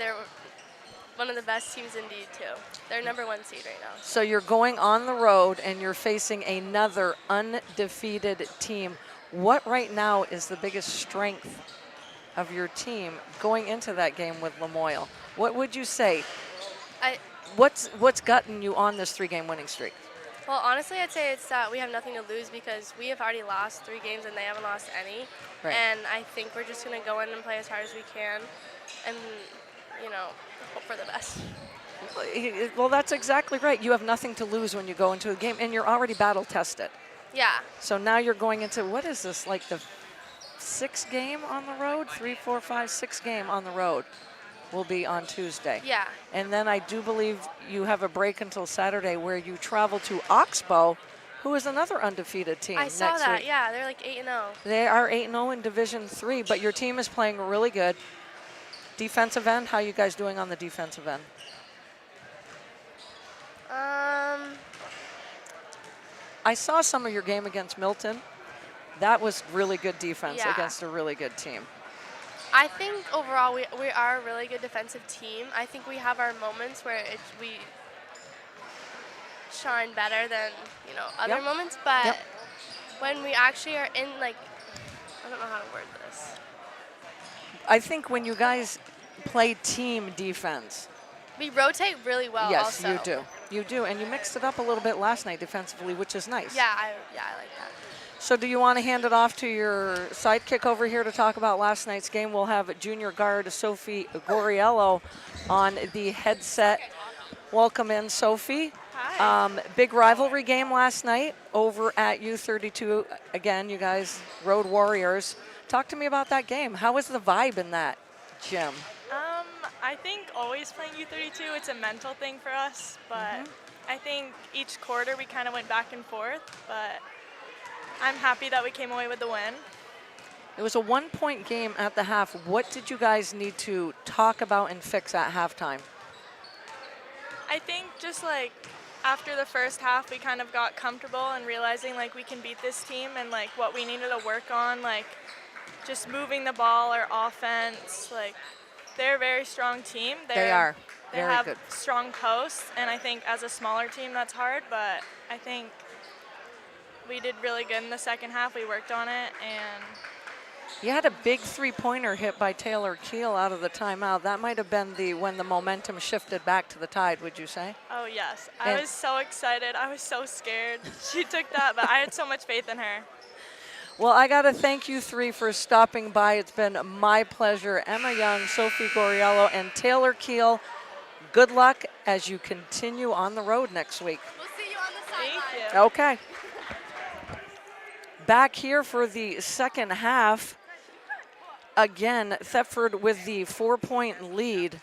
one of the best teams indeed, too. They're #1 seed right now.
So you're going on the road and you're facing another undefeated team. What right now is the biggest strength of your team going into that game with Lamoille? What would you say? What's gotten you on this 3-game winning streak?
Well, honestly, I'd say it's that we have nothing to lose because we have already lost 3 games and they haven't lost any.
Right.
And I think we're just going to go in and play as hard as we can and, hope for the best.
Well, that's exactly right. You have nothing to lose when you go into a game, and you're already battle tested.
Yeah.
So now you're going into, what is this, like the 6th game on the road? 3, 4, 5, 6 game on the road will be on Tuesday.
Yeah.
And then I do believe you have a break until Saturday where you travel to Oxbow, who is another undefeated team.
I saw
next
that.
week.
Yeah, they're like 8-0.
They are 8-0 in Division 3, but your team is playing really good. Defensive end, how you guys doing on the defensive end? I saw some of your game against Milton. That was really good defense against a really good team.
I think overall we are a really good defensive team. I think we have our moments where we shine better than other moments, but when we actually are in I don't know how to word this.
I think when you guys play team defense,
we rotate really well.
Yes,
also.
you do. You do, and you mixed it up a little bit last night defensively, which is nice.
Yeah, I like that.
So do you want to hand it off to your sidekick over here to talk about last night's game? We'll have junior guard Sophie Goriello on the headset. Welcome in, Sophie.
Hi.
Big rivalry game last night over at U32. Again, you guys, Road Warriors. Talk to me about that game. How was the vibe in that gym?
I think always playing U32, it's a mental thing for us, but I think each quarter we kind of went back and forth, but I'm happy that we came away with the win.
It was a 1-point game at the half. What did you guys need to talk about and fix at halftime?
I think just after the first half, we kind of got comfortable and realizing we can beat this team and what we needed to work on, just moving the ball or offense. They're a very strong team.
They are.
They
Very
have
good.
strong posts, and I think as a smaller team that's hard, but I think we did really good in the second half. We worked on it, and
You had a big 3-pointer hit by Taylor Keel out of the timeout. That might have been when the momentum shifted back to the Tide, would you say?
oh yes. I was so excited. I was so scared. She took that, but I had so much faith in her.
Well, I got to thank you 3 for stopping by. It's been my pleasure. Emma Young, Sophie Goriello, and Taylor Keel. Good luck as you continue on the road next week.
We'll see you on the sideline.
Thank you.
Okay. Back here for the second half. Again, Thetford with the 4-point lead.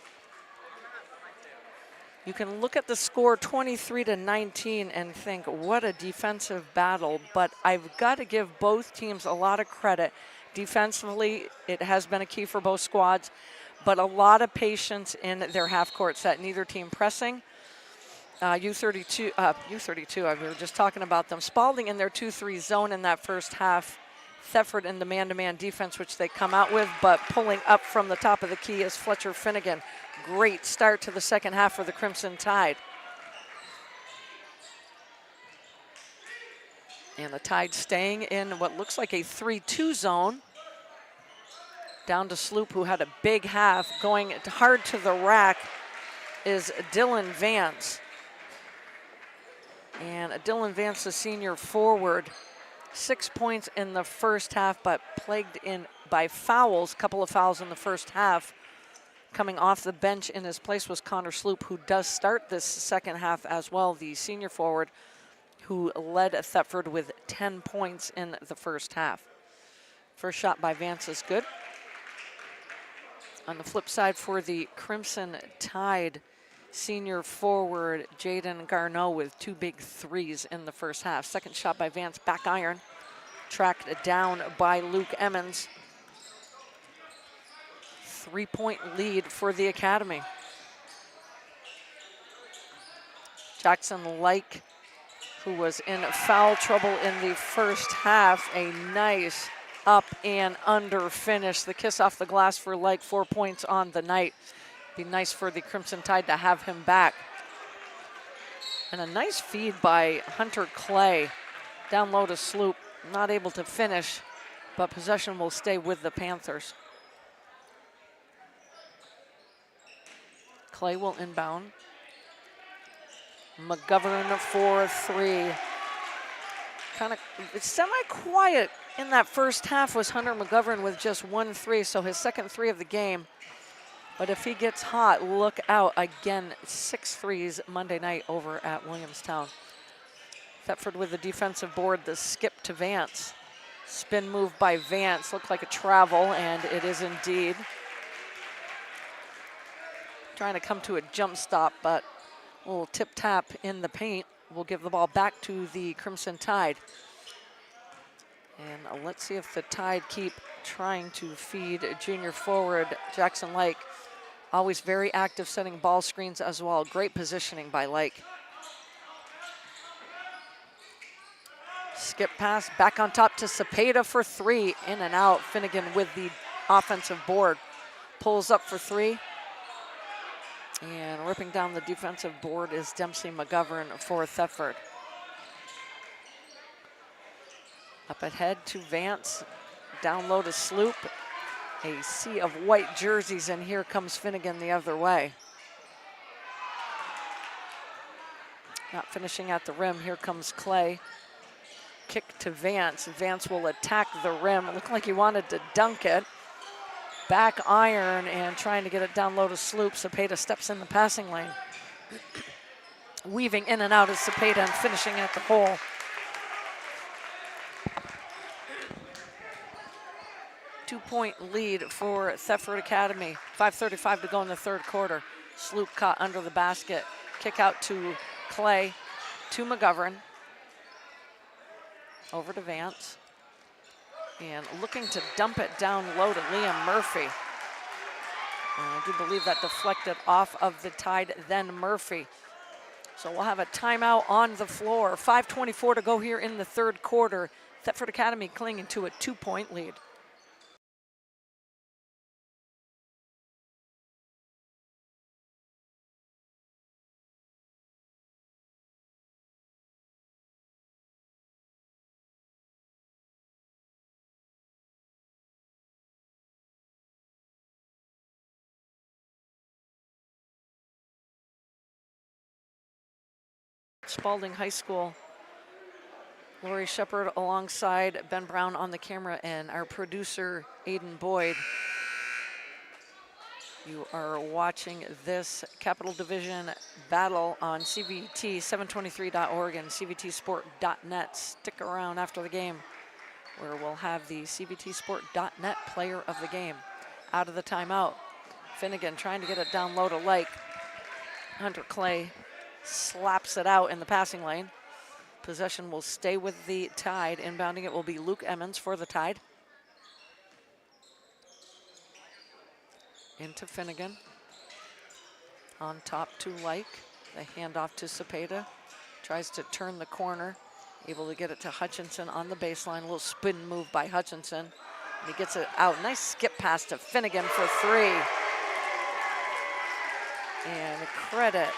You can look at the score 23-19 and think, what a defensive battle. But I've got to give both teams a lot of credit. Defensively, it has been a key for both squads, but a lot of patience in their half-court set. Neither team pressing. U32, we were just talking about them. Spaulding in their 2-3 zone in that first half. Thetford in the man-to-man defense, which they come out with, but pulling up from the top of the key is Fletcher Finnegan. Great start to the second half for the Crimson Tide. And the Tide staying in what looks like a 3-2 zone. Down to Sloop, who had a big half. Going hard to the rack is Dylan Vance. And Dylan Vance, the senior forward, 6 points in the first half, but plagued in by fouls, a couple of fouls in the first half. Coming off the bench in his place was Connor Sloop, who does start this second half as well, the senior forward, who led Thetford with 10 points in the first half. First shot by Vance is good. On the flip side for the Crimson Tide, senior forward Jaden Garneau with 2 big threes in the first half. Second shot by Vance, back iron, tracked down by Luke Emmons. 3-point lead for the Academy. Jackson Like, who was in foul trouble in the first half, a nice up and under finish. The kiss off the glass for Like, 4 points on the night. Be nice for the Crimson Tide to have him back. And a nice feed by Hunter Clay. Down low to Sloop, not able to finish, but possession will stay with the Panthers. Clay will inbound. McGovern for 3. Kind of semi-quiet in that first half was Hunter McGovern with just 1 3, so his second 3 of the game. But if he gets hot, look out. Again, 6 threes Monday night over at Williamstown. Thetford with the defensive board, the skip to Vance. Spin move by Vance, looked like a travel, and it is indeed. Trying to come to a jump stop, but a little tip tap in the paint will give the ball back to the Crimson Tide. And let's see if the Tide keep trying to feed junior forward Jackson Lake. Always very active setting ball screens as well. Great positioning by Lake. Skip pass back on top to Cepeda for 3. In and out. Finnegan with the offensive board. Pulls up for 3. And ripping down the defensive board is Dempsey McGovern for Thetford. Up ahead to Vance. Down low to Sloop. A sea of white jerseys, and here comes Finnegan the other way. Not finishing at the rim. Here comes Clay. Kick to Vance. Vance will attack the rim. It looked like he wanted to dunk it. Back iron and trying to get it down low to Sloop. Cepeda steps in the passing lane. Weaving in and out is Cepeda and finishing at the hole. Two-point lead for Thetford Academy. 5:35 to go in the third quarter. Sloop caught under the basket. Kick out to Clay, to McGovern. Over to Vance. And looking to dump it down low to Liam Murphy. And I do believe that deflected off of the Tide, then Murphy. So we'll have a timeout on the floor. 5:24 to go here in the third quarter. Thetford Academy clinging to a 2-point lead. Spaulding High School. Lori Shepard alongside Ben Brown on the camera and our producer, Aiden Boyd. You are watching this Capital Division battle on CVT723.org and CVTsport.net. Stick around after the game where we'll have the CVTsport.net player of the game. Out of the timeout. Finnegan trying to get it down low to Lake. Hunter Clay slaps it out in the passing lane. Possession will stay with the Tide. Inbounding it will be Luke Emmons for the Tide. Into Finnegan. On top to Lake. The handoff to Cepeda. Tries to turn the corner. Able to get it to Hutchinson on the baseline. A little spin move by Hutchinson. And he gets it out. Nice skip pass to Finnegan for 3. And credit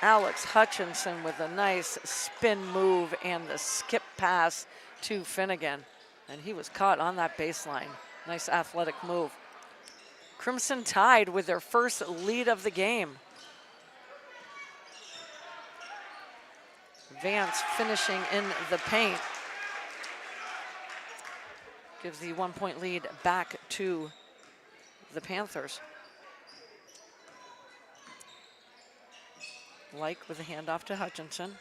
Alex Hutchinson with a nice spin move and the skip pass to Finnegan. And he was caught on that baseline. Nice athletic move. Crimson Tide with their first lead of the game. Vance finishing in the paint. Gives the 1-point lead back to the Panthers. Lake with a handoff to Hutchinson.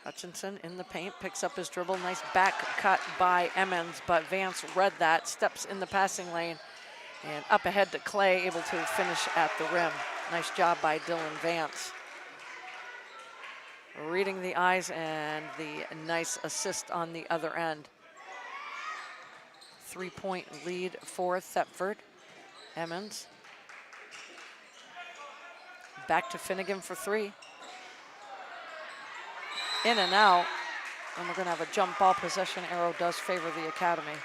Hutchinson in the paint, picks up his dribble. Nice back cut by Emmons, but Vance read that, steps in the passing lane, and up ahead to Clay, able to finish at the rim. Nice job by Dylan Vance. Reading the eyes and the nice assist on the other end. 3-point lead for Thetford. Emmons. Back to Finnegan for 3. In and out. And we're going to have a jump ball possession. Arrow does favor the Academy.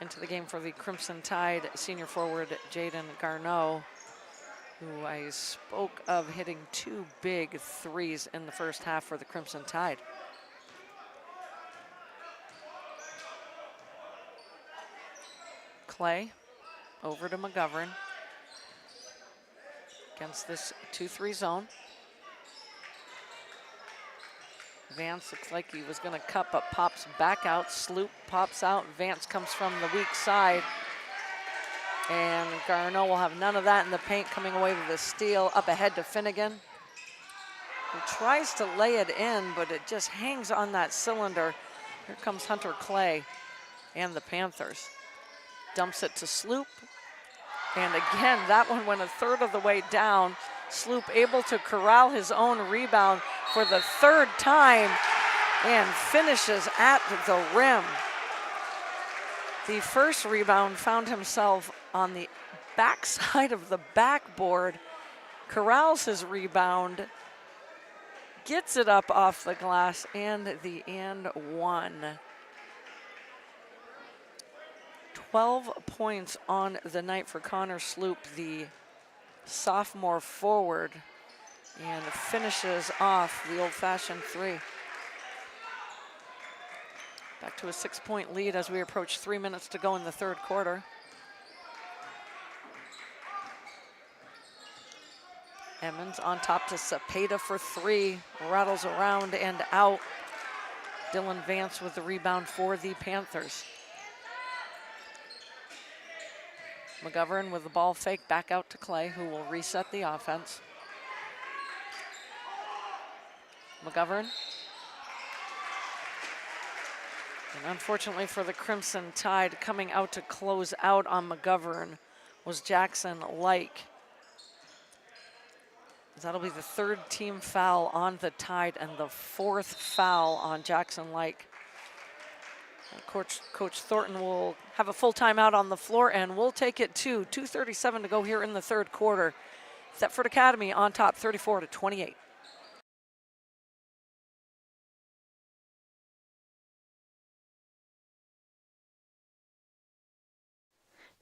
into the game for the Crimson Tide, senior forward Jaden Garneau, who I spoke of hitting 2 big threes in the first half for the Crimson Tide. Clay over to McGovern against this 2-3 zone. Vance looks like he was going to cut, but pops back out. Sloop pops out. Vance comes from the weak side. And Garneau will have none of that in the paint, coming away with a steal. Up ahead to Finnegan, who tries to lay it in, but it just hangs on that cylinder. Here comes Hunter Clay and the Panthers. Dumps it to Sloop. And again, that one went a third of the way down. Sloop able to corral his own rebound for the 3rd time and finishes at the rim. The first rebound found himself on the backside of the backboard, corrals his rebound, gets it up off the glass, and the and one. 12 points on the night for Connor Sloop, the sophomore forward, and finishes off the old-fashioned 3. Back to a 6-point lead as we approach 3 minutes to go in the 3rd quarter. Emmons on top to Cepeda for 3, rattles around and out. Dylan Vance with the rebound for the Panthers. McGovern with the ball fake back out to Clay, who will reset the offense. McGovern. And unfortunately for the Crimson Tide, coming out to close out on McGovern was Jackson Like. That'll be the 3rd team foul on the Tide and the 4th foul on Jackson Like. Coach Thornton will have a full timeout on the floor, and we'll take it to 2:37 to go here in the 3rd quarter. Thetford Academy on top, 34-28.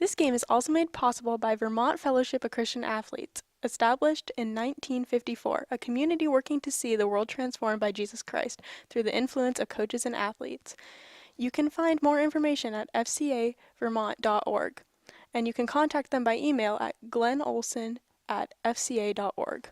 This game is also made possible by Vermont Fellowship of Christian Athletes, established in 1954, a community working to see the world transformed by Jesus Christ through the influence of coaches and athletes. You can find more information at fcavermont.org, and you can contact them by email at glennolson@fca.org.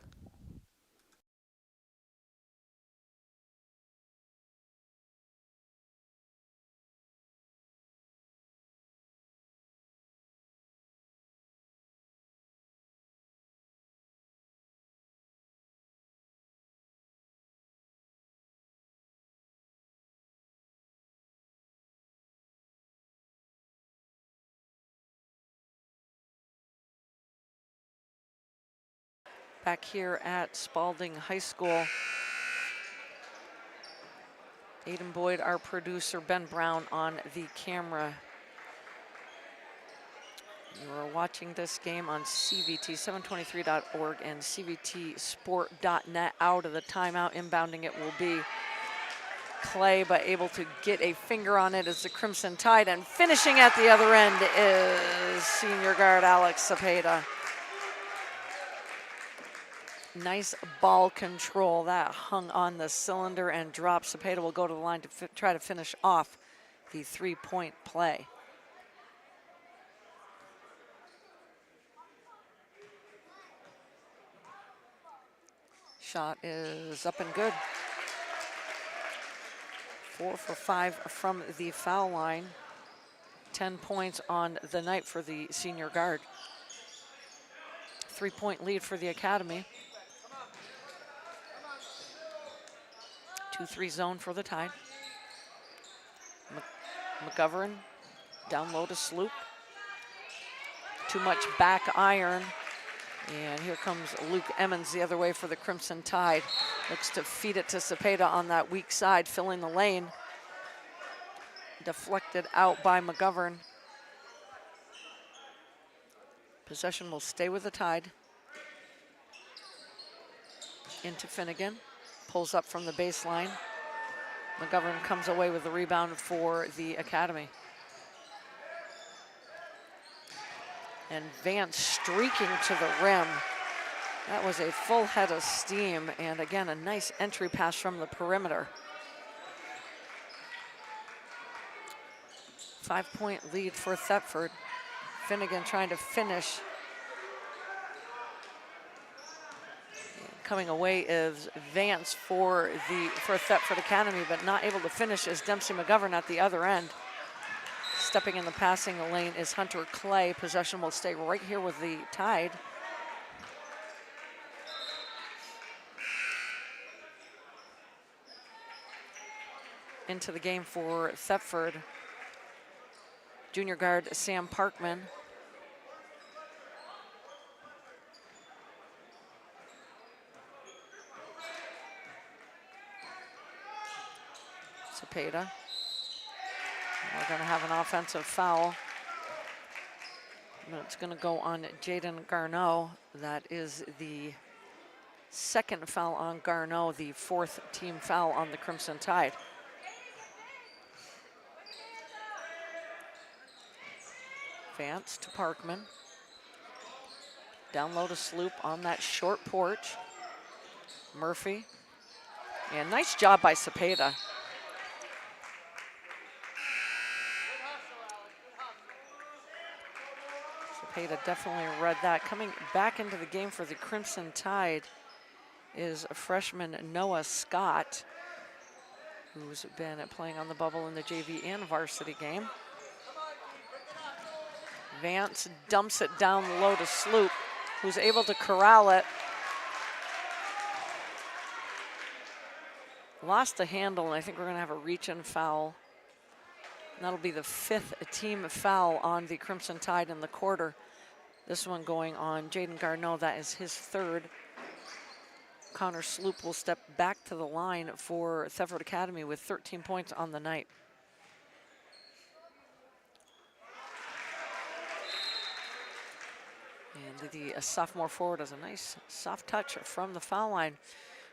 Back here at Spaulding High School. Aiden Boyd, our producer, Ben Brown on the camera. You are watching this game on CVT723.org and CVTsport.net. Out of the timeout, inbounding it will be Clay, but able to get a finger on it as the Crimson Tide, and finishing at the other end is senior guard Alex Cepeda. Nice ball control. That hung on the cylinder and dropped. Cepeda will go to the line to try to finish off the 3-point play. Shot is up and good. 4 for 5 from the foul line. 10 points on the night for the senior guard. 3-point lead for the Academy. 2-3 zone for the Tide. McGovern down low to Sloop. Too much back iron. And here comes Luke Emmons the other way for the Crimson Tide. Looks to feed it to Cepeda on that weak side, filling the lane. Deflected out by McGovern. Possession will stay with the Tide. Into Finnegan. Pulls up from the baseline. McGovern comes away with the rebound for the Academy. And Vance streaking to the rim. That was a full head of steam, and again, a nice entry pass from the perimeter. 5-point lead for Thetford. Finnegan trying to finish. Coming away is Vance for Thetford Academy, but not able to finish is Dempsey McGovern at the other end. Stepping in the passing lane is Hunter Clay. Possession will stay right here with the Tide. Into the game for Thetford, junior guard Sam Parkman. Cepeda. We're going to have an offensive foul. It's going to go on Jaden Garneau. That is the second foul on Garneau, the fourth team foul on the Crimson Tide. Vance to Parkman. Down low to Sloop on that short porch. Murphy. And nice job by Cepeda. Cepeda definitely read that. Coming back into the game for the Crimson Tide is a freshman Noah Scott, who's been playing on the bubble in the JV and varsity game. Vance dumps it down low to Sloop, who's able to corral it. Lost the handle, and I think we're going to have a reach-in foul. And that'll be the fifth team foul on the Crimson Tide in the quarter. This one going on Jaden Garneau, that is his third. Connor Sloop will step back to the line for Thetford Academy with 13 points on the night. And the sophomore forward has a nice soft touch from the foul line.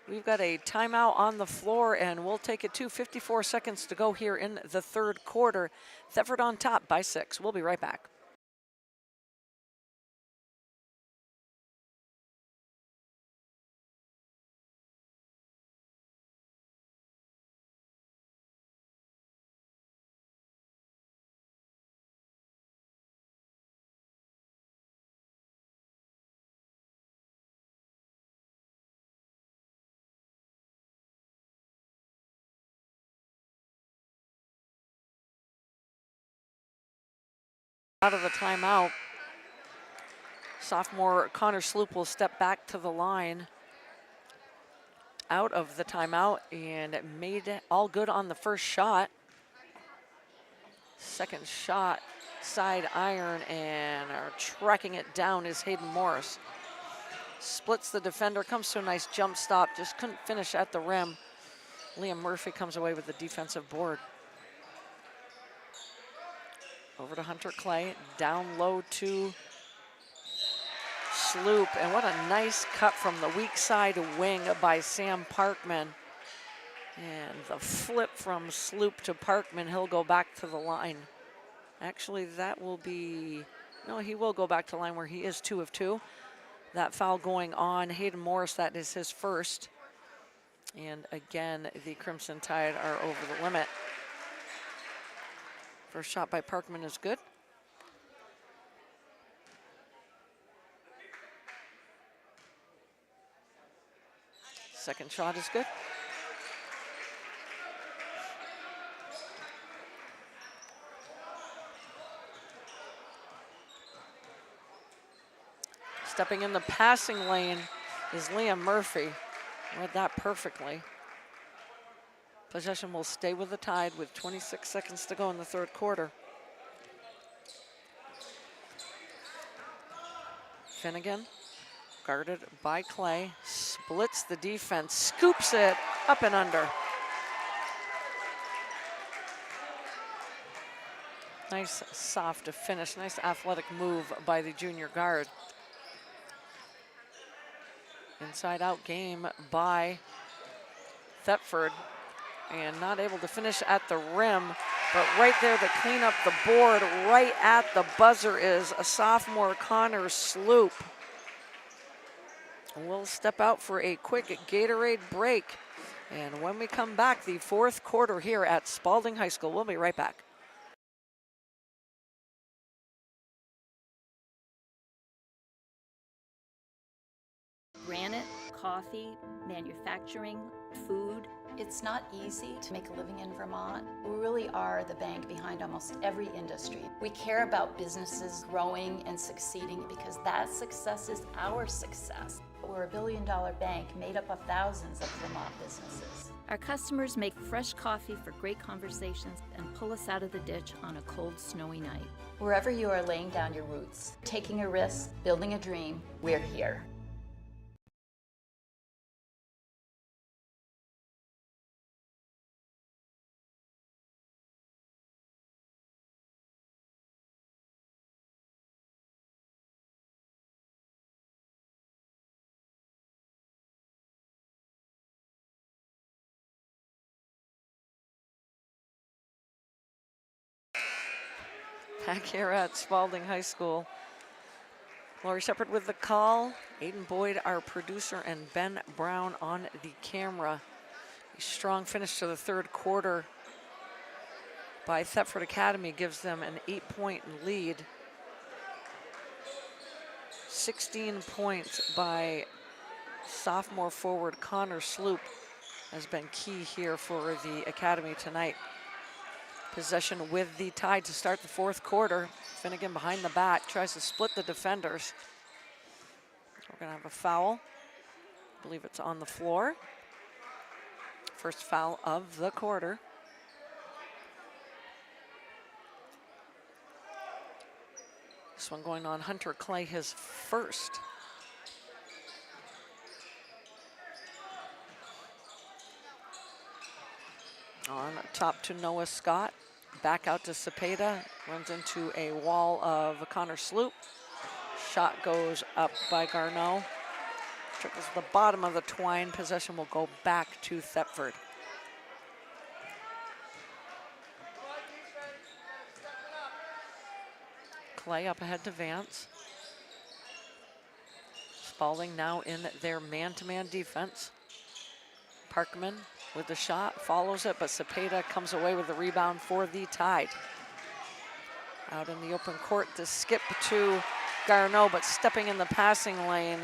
We've got a timeout on the floor, and we'll take it to 54 seconds to go here in the third quarter. Thetford on top by 6. We'll be right back. Out of the timeout, sophomore Connor Sloop will step back to the line out of the timeout and made it all good on the first shot. Second shot, side iron, and tracking it down is Hayden Morris. Splits the defender, comes to a nice jump stop, just couldn't finish at the rim. Liam Murphy comes away with the defensive board. Over to Hunter Clay, down low to Sloop, and what a nice cut from the weak side wing by Sam Parkman. And the flip from Sloop to Parkman, he'll go back to the line. Actually, that will be, no, he will go back to the line where he is 2 of 2. That foul going on Hayden Morris, that is his first. And again, the Crimson Tide are over the limit. First shot by Parkman is good. Second shot is good. Stepping in the passing lane is Liam Murphy. Read that perfectly. Possession will stay with the Tide with 26 seconds to go in the third quarter. Finnegan, guarded by Clay, splits the defense, scoops it up and under. Nice soft finish, nice athletic move by the junior guard. Inside out game by Thetford. and not able to finish at the rim. But right there to clean up the board, right at the buzzer, is a sophomore, Connor Sloop. We'll step out for a quick Gatorade break. And when we come back, the fourth quarter here at Spaulding High School. We'll be right back.
Granite, coffee, manufacturing, food.
It's not easy to make a living in Vermont. We really are the bank behind almost every industry. We care about businesses growing and succeeding because that success is our success. We're a billion-dollar bank made up of thousands of Vermont businesses.
Our customers make fresh coffee for great conversations and pull us out of the ditch on a cold, snowy night.
Wherever you are laying down your roots, taking a risk, building a dream, we're here.
Back here at Spaulding High School. Lori Shepard with the call. Aiden Boyd, our producer, and Ben Brown on the camera. A strong finish to the third quarter by Thetford Academy gives them an 8-point lead. 16 points by sophomore forward Connor Sloop has been key here for the Academy tonight. Possession with the Tide to start the fourth quarter. Finnegan behind the back, tries to split the defenders. We're gonna have a foul. I believe it's on the floor. First foul of the quarter. This one going on Hunter Clay, his first. On top to Noah Scott. Back out to Cepeda, runs into a wall of Connor Sloop. Shot goes up by Garneau. Trickles the bottom of the twine. Possession will go back to Thetford. Clay up ahead to Vance. Spaulding now in their man-to-man defense. Parkman with the shot, follows it, but Cepeda comes away with the rebound for the Tide. Out in the open court to skip to Garneau, but stepping in the passing lane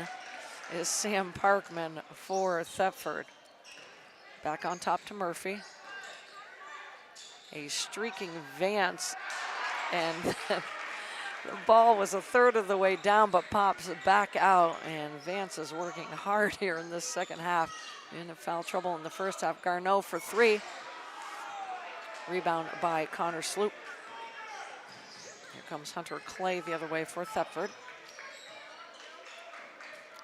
is Sam Parkman for Thetford. Back on top to Murphy. A streaking Vance, and the ball was a third of the way down, but pops back out, and Vance is working hard here in this second half. In foul trouble in the first half. Garneau for three. Rebound by Connor Sloop. Here comes Hunter Clay the other way for Thetford.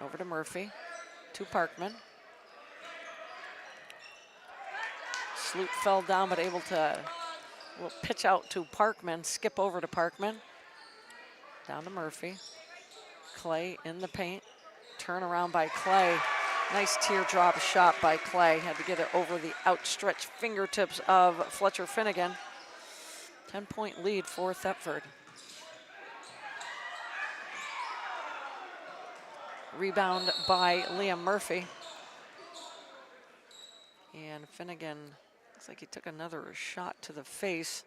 Over to Murphy, to Parkman. Sloop fell down, but able to pitch out to Parkman, skip over to Parkman. Down to Murphy. Clay in the paint. Turn around by Clay. Nice teardrop shot by Clay. Had to get it over the outstretched fingertips of Fletcher Finnegan. 10-point lead for Thetford. Rebound by Liam Murphy. And Finnegan, looks like he took another shot to the face.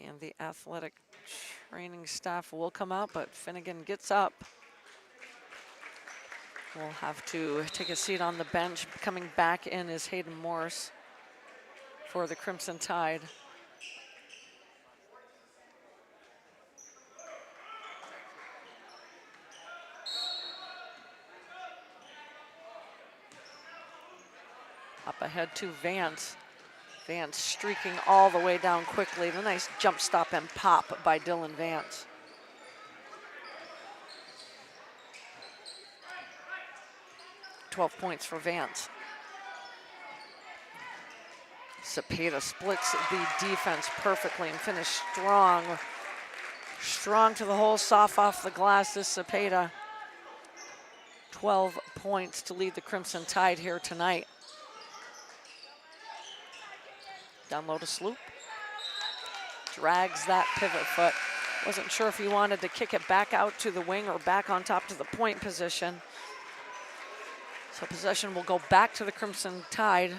And the athletic training staff will come out, but Finnegan gets up. We'll have to take a seat on the bench. Coming back in is Hayden Morris for the Crimson Tide. Up ahead to Vance. Vance streaking all the way down quickly. A nice jump stop and pop by Dylan Vance. .12 points for Vance. Cepeda splits the defense perfectly and finished strong. Strong to the hole, soft off the glass is Cepeda. 12 points to lead the Crimson Tide here tonight. Down low to Sloop. Drags that pivot foot. Wasn't sure if he wanted to kick it back out to the wing or back on top to the point position. So possession will go back to the Crimson Tide.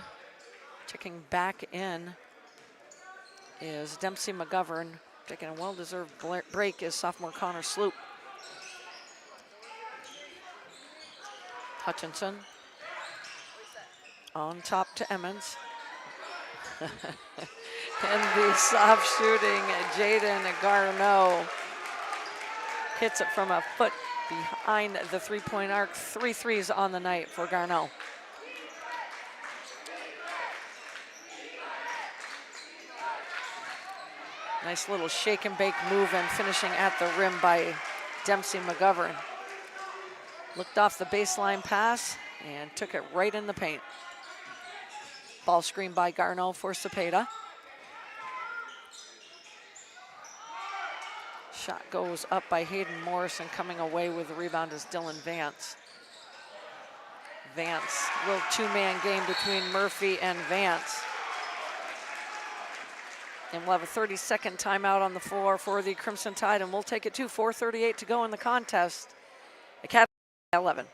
Checking back in is Dempsey McGovern. Taking a well-deserved break is sophomore Connor Sloop. Hutchinson on top to Emmons. And the soft shooting, Jaden Garneau hits it from a foot behind the three-point arc. 3 threes on the night for Garneau. Nice little shake and bake move and finishing at the rim by Dempsey McGovern. Looked off the baseline pass and took it right in the paint. Ball screen by Garneau for Cepeda. Shot goes up by Hayden Morrison. Coming away with the rebound is Dylan Vance. Vance, little two-man game between Murphy and Vance. And we'll have a 30-second timeout on the floor for the Crimson Tide, and we'll take it to 4:38 to go in the contest. Academy 11.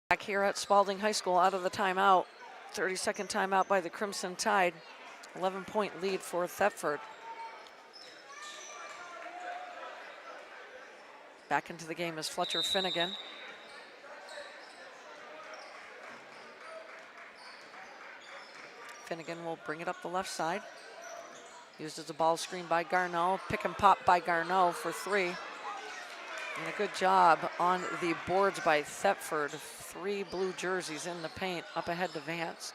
Back here at Spaulding High School out of the timeout. 30-second timeout by the Crimson Tide. 11-point lead for Thetford. Back into the game is Fletcher Finnegan. Finnegan will bring it up the left side. Used as a ball screen by Garneau. Pick and pop by Garneau for 3. And a good job on the boards by Thetford. 3 blue jerseys in the paint, up ahead to Vance.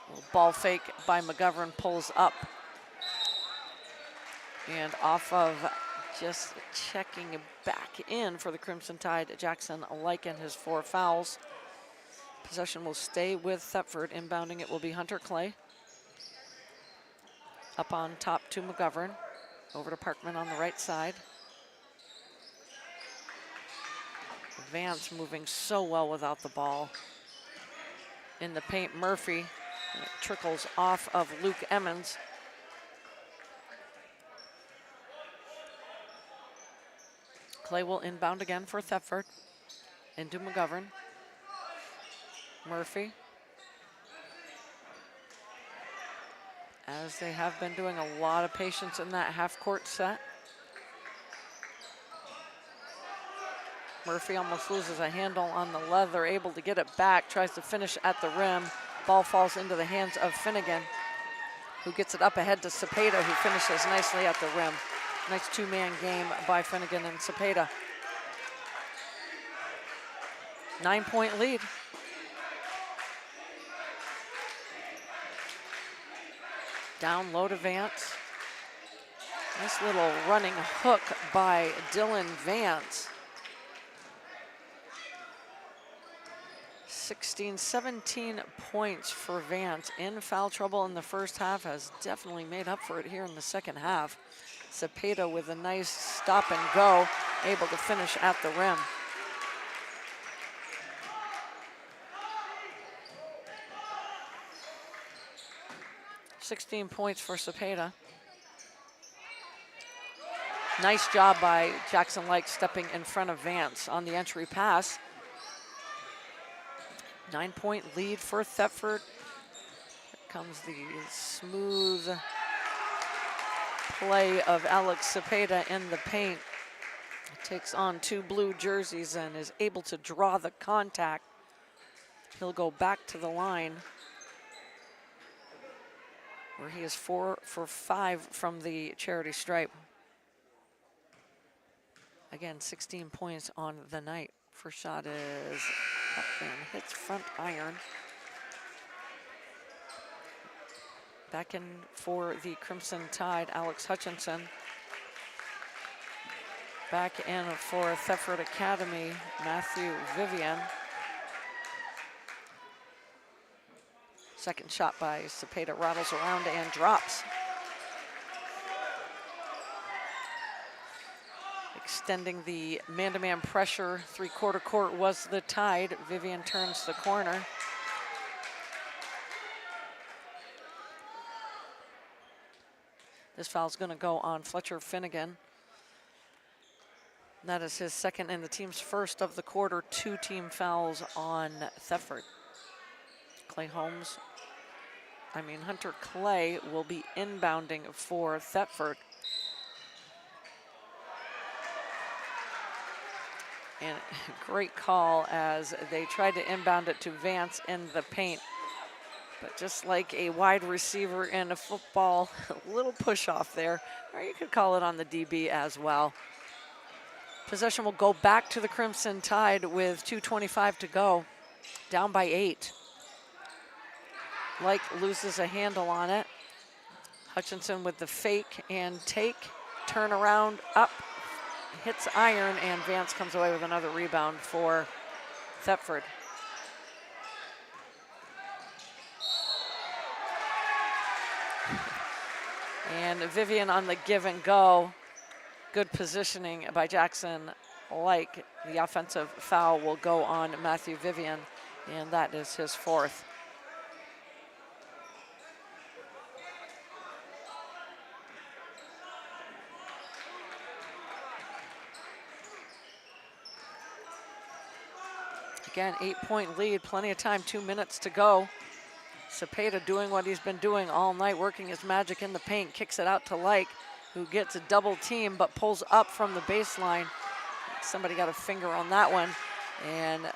Little ball fake by McGovern, pulls up. And off of just checking back in for the Crimson Tide, Jackson Lycan, his 4 fouls. Possession will stay with Thetford. Inbounding it will be Hunter Clay. Up on top to McGovern. Over to Parkman on the right side. Vance moving so well without the ball. In the paint, Murphy. And it trickles off of Luke Emmons. Clay will inbound again for Thetford. Into McGovern. Murphy. As they have been doing, a lot of patience in that half-court set. Murphy almost loses a handle on the leather, able to get it back, tries to finish at the rim. Ball falls into the hands of Finnegan, who gets it up ahead to Cepeda, who finishes nicely at the rim. Nice two-man game by Finnegan and Cepeda. 9-point lead. Down low to Vance. Nice little running hook by Dylan Vance. 17 points for Vance. In foul trouble in the first half, has definitely made up for it here in the second half. Cepeda with a nice stop and go, able to finish at the rim. .16 points for Cepeda. Nice job by Jackson Lake stepping in front of Vance on the entry pass. 9-point lead for Thetford. Here comes the smooth play of Alex Cepeda in the paint. Takes on 2 blue jerseys and is able to draw the contact. He'll go back to the line where he is 4 for 5 from the charity stripe. Again, 16 points on the night. First shot is up and hits front iron. Back in for the Crimson Tide, Alex Hutchinson. Back in for Thetford Academy, Matthew Vivian. Second shot by Cepeda rattles around and drops. Extending the man-to-man pressure, three-quarter court was the Tide. Vivian turns the corner. This foul's going to go on Fletcher Finnegan. That is his second and the team's first of the quarter. 2 team fouls on Thetford. Hunter Clay will be inbounding for Thetford. And great call as they tried to inbound it to Vance in the paint. But just like a wide receiver in a football, a little push off there, or you could call it on the DB as well. Possession will go back to the Crimson Tide with 2:25 to go, down by 8. Like loses a handle on it. Hutchinson with the fake and take, turn around, up, hits iron, and Vance comes away with another rebound for Thetford. And Vivian on the give and go. Good positioning by Jackson. Like the offensive foul will go on Matthew Vivian, and that is his 4th. Again, 8-point lead, plenty of time, 2 minutes to go. Cepeda doing what he's been doing all night, working his magic in the paint, kicks it out to Like, who gets a double team but pulls up from the baseline. Somebody got a finger on that one. And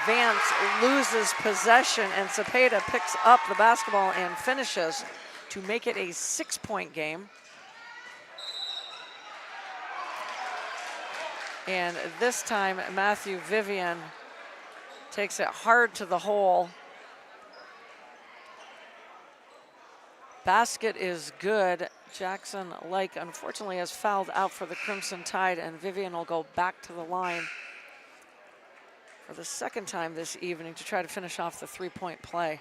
Vance loses possession, and Cepeda picks up the basketball and finishes to make it a 6-point game. And this time, Matthew Vivian takes it hard to the hole. Basket is good. Jackson Like unfortunately has fouled out for the Crimson Tide, and Vivian will go back to the line for the second time this evening to try to finish off the 3-point play.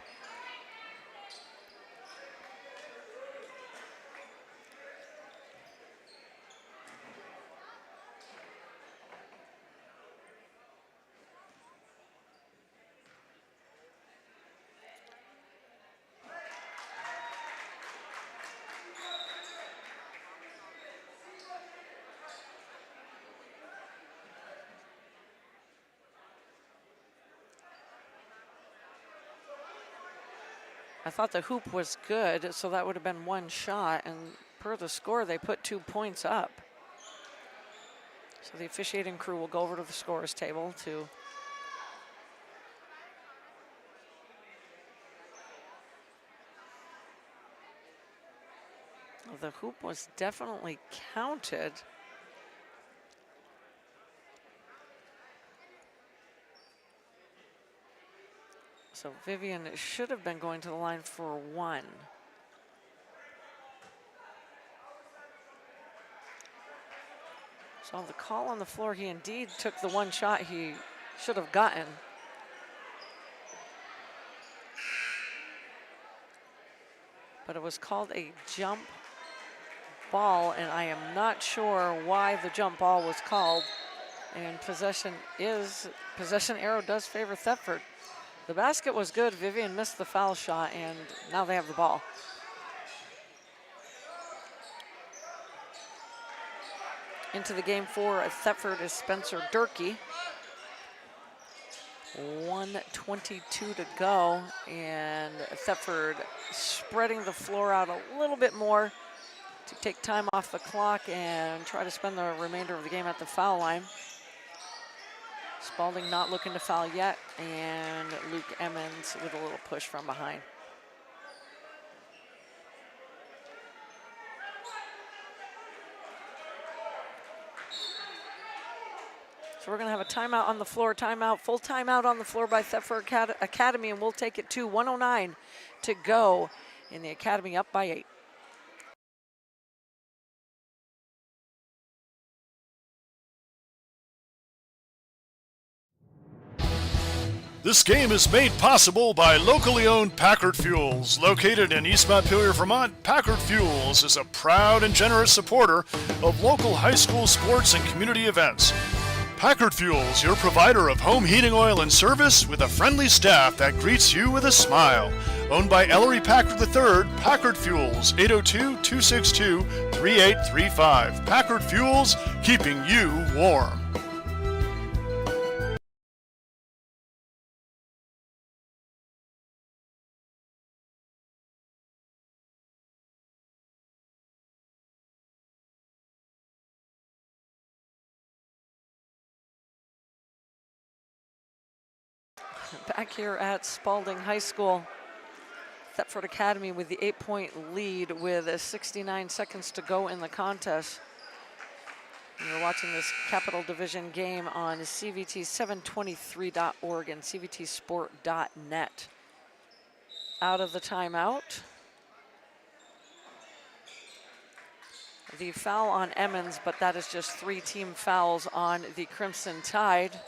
I thought the hoop was good, so that would have been 1 shot, and per the score, they put 2 points up. So the officiating crew will go over to the scorer's table to the hoop was definitely counted. So Vivian should have been going to the line for 1. So the call on the floor, he indeed took the 1 shot he should have gotten. But it was called a jump ball, and I am not sure why the jump ball was called. And possession arrow does favor Thetford. The basket was good. Vivian missed the foul shot, and now they have the ball. Into the game for Thetford is Spencer Durkee. 1:22 to go, and Thetford spreading the floor out a little bit more to take time off the clock and try to spend the remainder of the game at the foul line. Spaulding not looking to foul yet, and Luke Emmons with a little push from behind. So we're going to have a timeout on the floor, full timeout on the floor by Thetford Academy, and we'll take it to 1:09 to go in the Academy, up by 8.
This game is made possible by locally owned Packard Fuels. Located in East Montpelier, Vermont, Packard Fuels is a proud and generous supporter of local high school sports and community events. Packard Fuels, your provider of home heating oil and service with a friendly staff that greets you with a smile. Owned by Ellery Packard III, Packard Fuels, 802-262-3835. Packard Fuels, keeping you warm.
Back here at Spaulding High School, Thetford Academy with the 8-point lead with 69 seconds to go in the contest. And you're watching this Capital Division game on CVT723.org and CVTsport.net. Out of the timeout. The foul on Emmons, but that is just 3 team fouls on the Crimson Tide.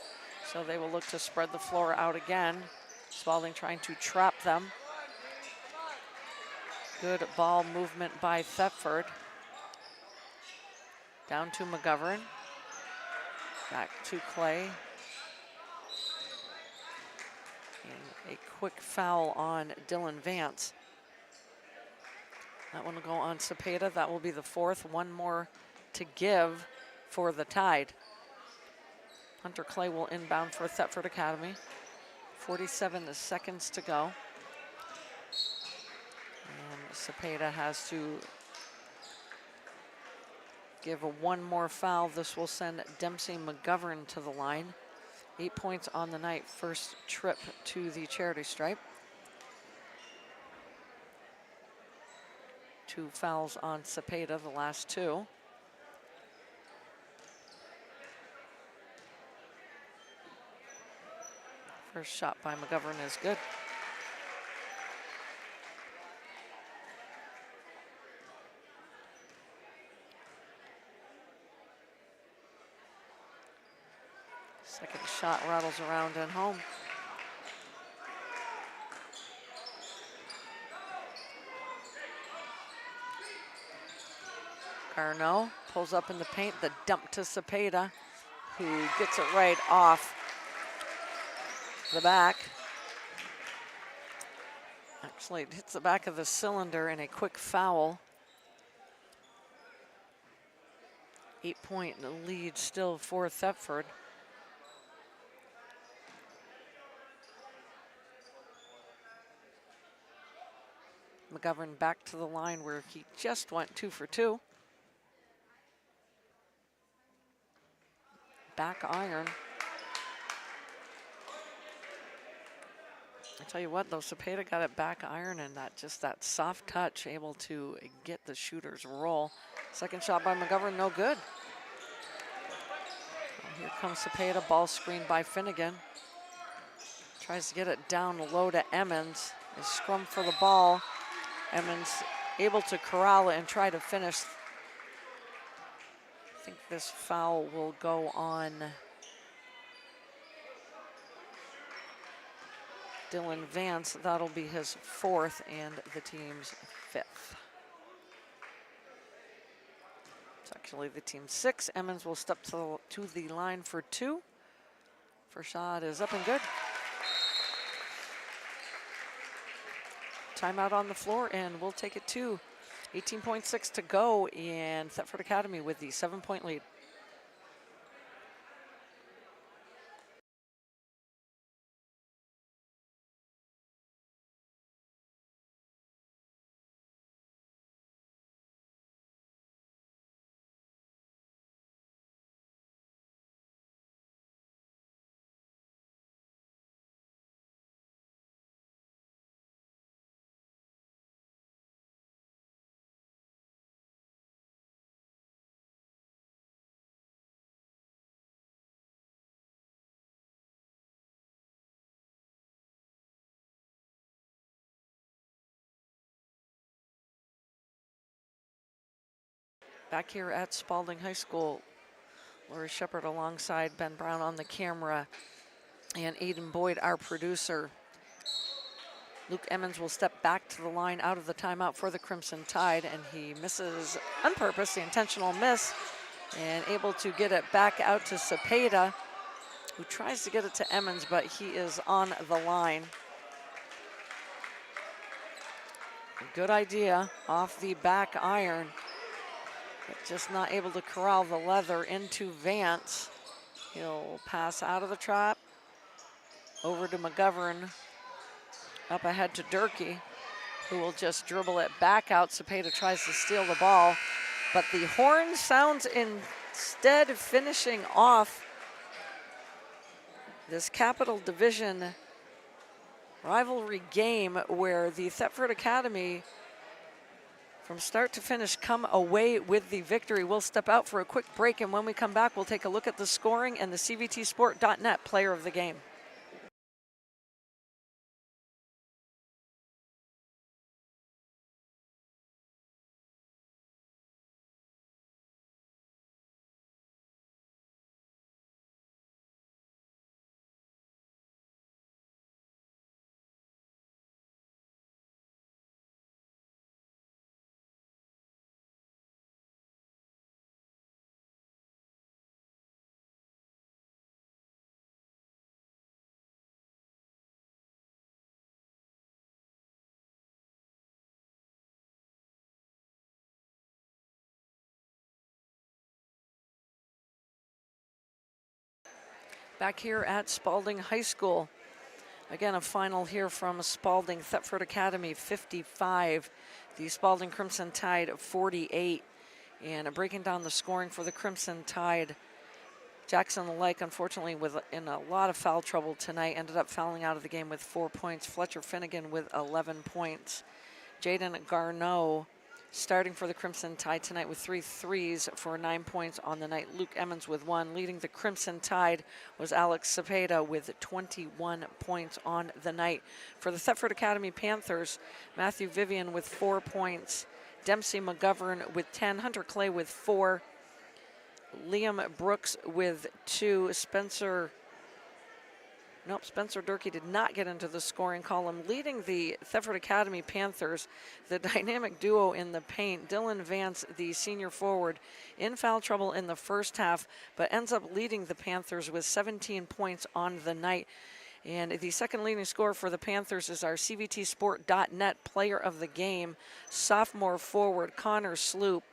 So they will look to spread the floor out again. Spaulding trying to trap them. Good ball movement by Thetford. Down to McGovern. Back to Clay. And a quick foul on Dylan Vance. That one will go on Cepeda. That will be the 4th. One more to give for the Tide. Hunter Clay will inbound for Thetford Academy. 47 seconds to go. And Cepeda has to give one more foul. This will send Dempsey McGovern to the line. 8 points on the night, first trip to the charity stripe. 2 fouls on Cepeda, the last 2. First shot by McGovern is good. Second shot rattles around and home. Garneau pulls up in the paint, the dump to Cepeda, who gets it right off the back. Actually, it hits the back of the cylinder in a quick foul. 8-point lead still for Thetford. McGovern back to the line where he just went 2 for 2. Back iron. I tell you what, though, Cepeda got it back iron, and that soft touch able to get the shooter's roll. Second shot by McGovern, no good. Well, here comes Cepeda, ball screened by Finnegan. Tries to get it down low to Emmons. A scrum for the ball. Emmons able to corral it and try to finish. I think this foul will go on Dylan Vance. That'll be his 4th and the team's 5th. It's actually the team's 6th. Emmons will step to the line for 2. First shot is up and good. Timeout on the floor, and we'll take it to 18.6 to go in Thetford Academy with the 7-point lead. Back here at Spaulding High School, Lori Shepard alongside Ben Brown on the camera and Aiden Boyd, our producer. Luke Emmons will step back to the line out of the timeout for the Crimson Tide, and he misses on purpose, the intentional miss, and able to get it back out to Cepeda, who tries to get it to Emmons, but he is on the line. Good idea off the back iron, but just not able to corral the leather into Vance. He'll pass out of the trap, over to McGovern, up ahead to Durkee, who will just dribble it back out. Cepeda tries to steal the ball, but the horn sounds instead, finishing off this Capital Division rivalry game where the Thetford Academy, from start to finish, come away with the victory. We'll step out for a quick break, and when we come back, we'll take a look at the scoring and the CVTsport.net player of the game. Back here at Spaulding High School. Again, a final here from Spaulding. Thetford Academy 55, the Spaulding Crimson Tide 48. And breaking down the scoring for the Crimson Tide, Jackson Lake, unfortunately, in a lot of foul trouble tonight, ended up fouling out of the game with 4 points. Fletcher Finnegan with 11 points. Jaden Garneau starting for the Crimson Tide tonight with 3 threes for 9 points on the night. Luke Emmons with 1. Leading the Crimson Tide was Alex Cepeda with 21 points on the night. For the Thetford Academy Panthers, Matthew Vivian with 4 points. Dempsey McGovern with 10. Hunter Clay with 4. Liam Brooks with 2. Spencer Durkee did not get into the scoring column. Leading the Thetford Academy Panthers, the dynamic duo in the paint, Dylan Vance, the senior forward, in foul trouble in the first half, but ends up leading the Panthers with 17 points on the night. And the second leading scorer for the Panthers is our CVTsport.net player of the game, sophomore forward Connor Sloop,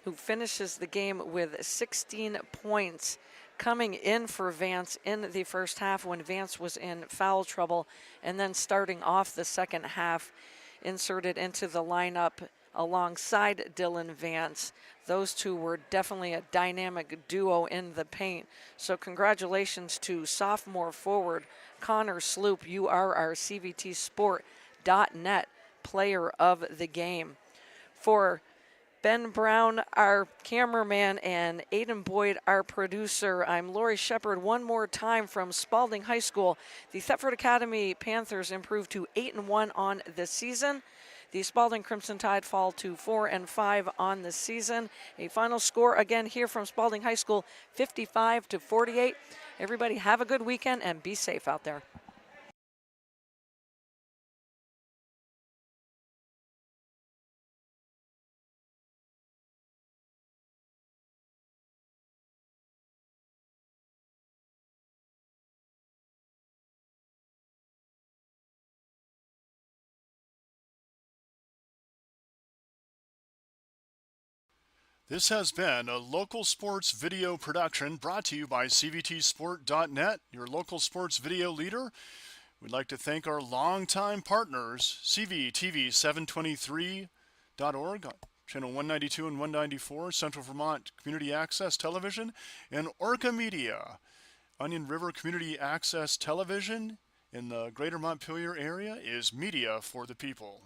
who finishes the game with 16 points, coming in for Vance in the first half when Vance was in foul trouble, and then starting off the second half, inserted into the lineup alongside Dylan Vance. Those two were definitely a dynamic duo in the paint. So congratulations to sophomore forward Connor Sloop. You are our CVTsport.net player of the game. For Ben Brown, our cameraman, and Aiden Boyd, our producer, I'm Lori Shepard one more time from Spaulding High School. The Thetford Academy Panthers improved to 8-1 on the season. The Spaulding Crimson Tide fall to 4-5 on the season. A final score again here from Spaulding High School, 55-48. Everybody have a good weekend and be safe out there.
This has been a local sports video production brought to you by CVTsport.net, your local sports video leader. We'd like to thank our longtime partners, CVTV723.org, channel 192 and 194, Central Vermont Community Access Television, and Orca Media, Onion River Community Access Television in the greater Montpelier area is media for the people.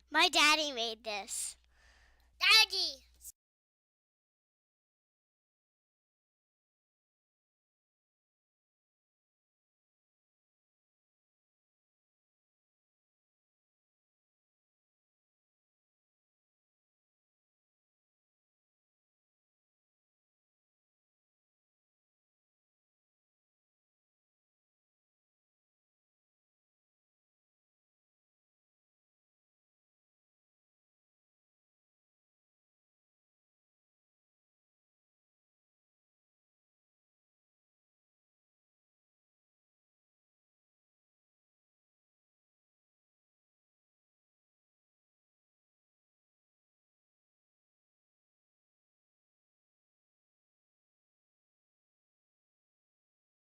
My daddy made this. Daddy!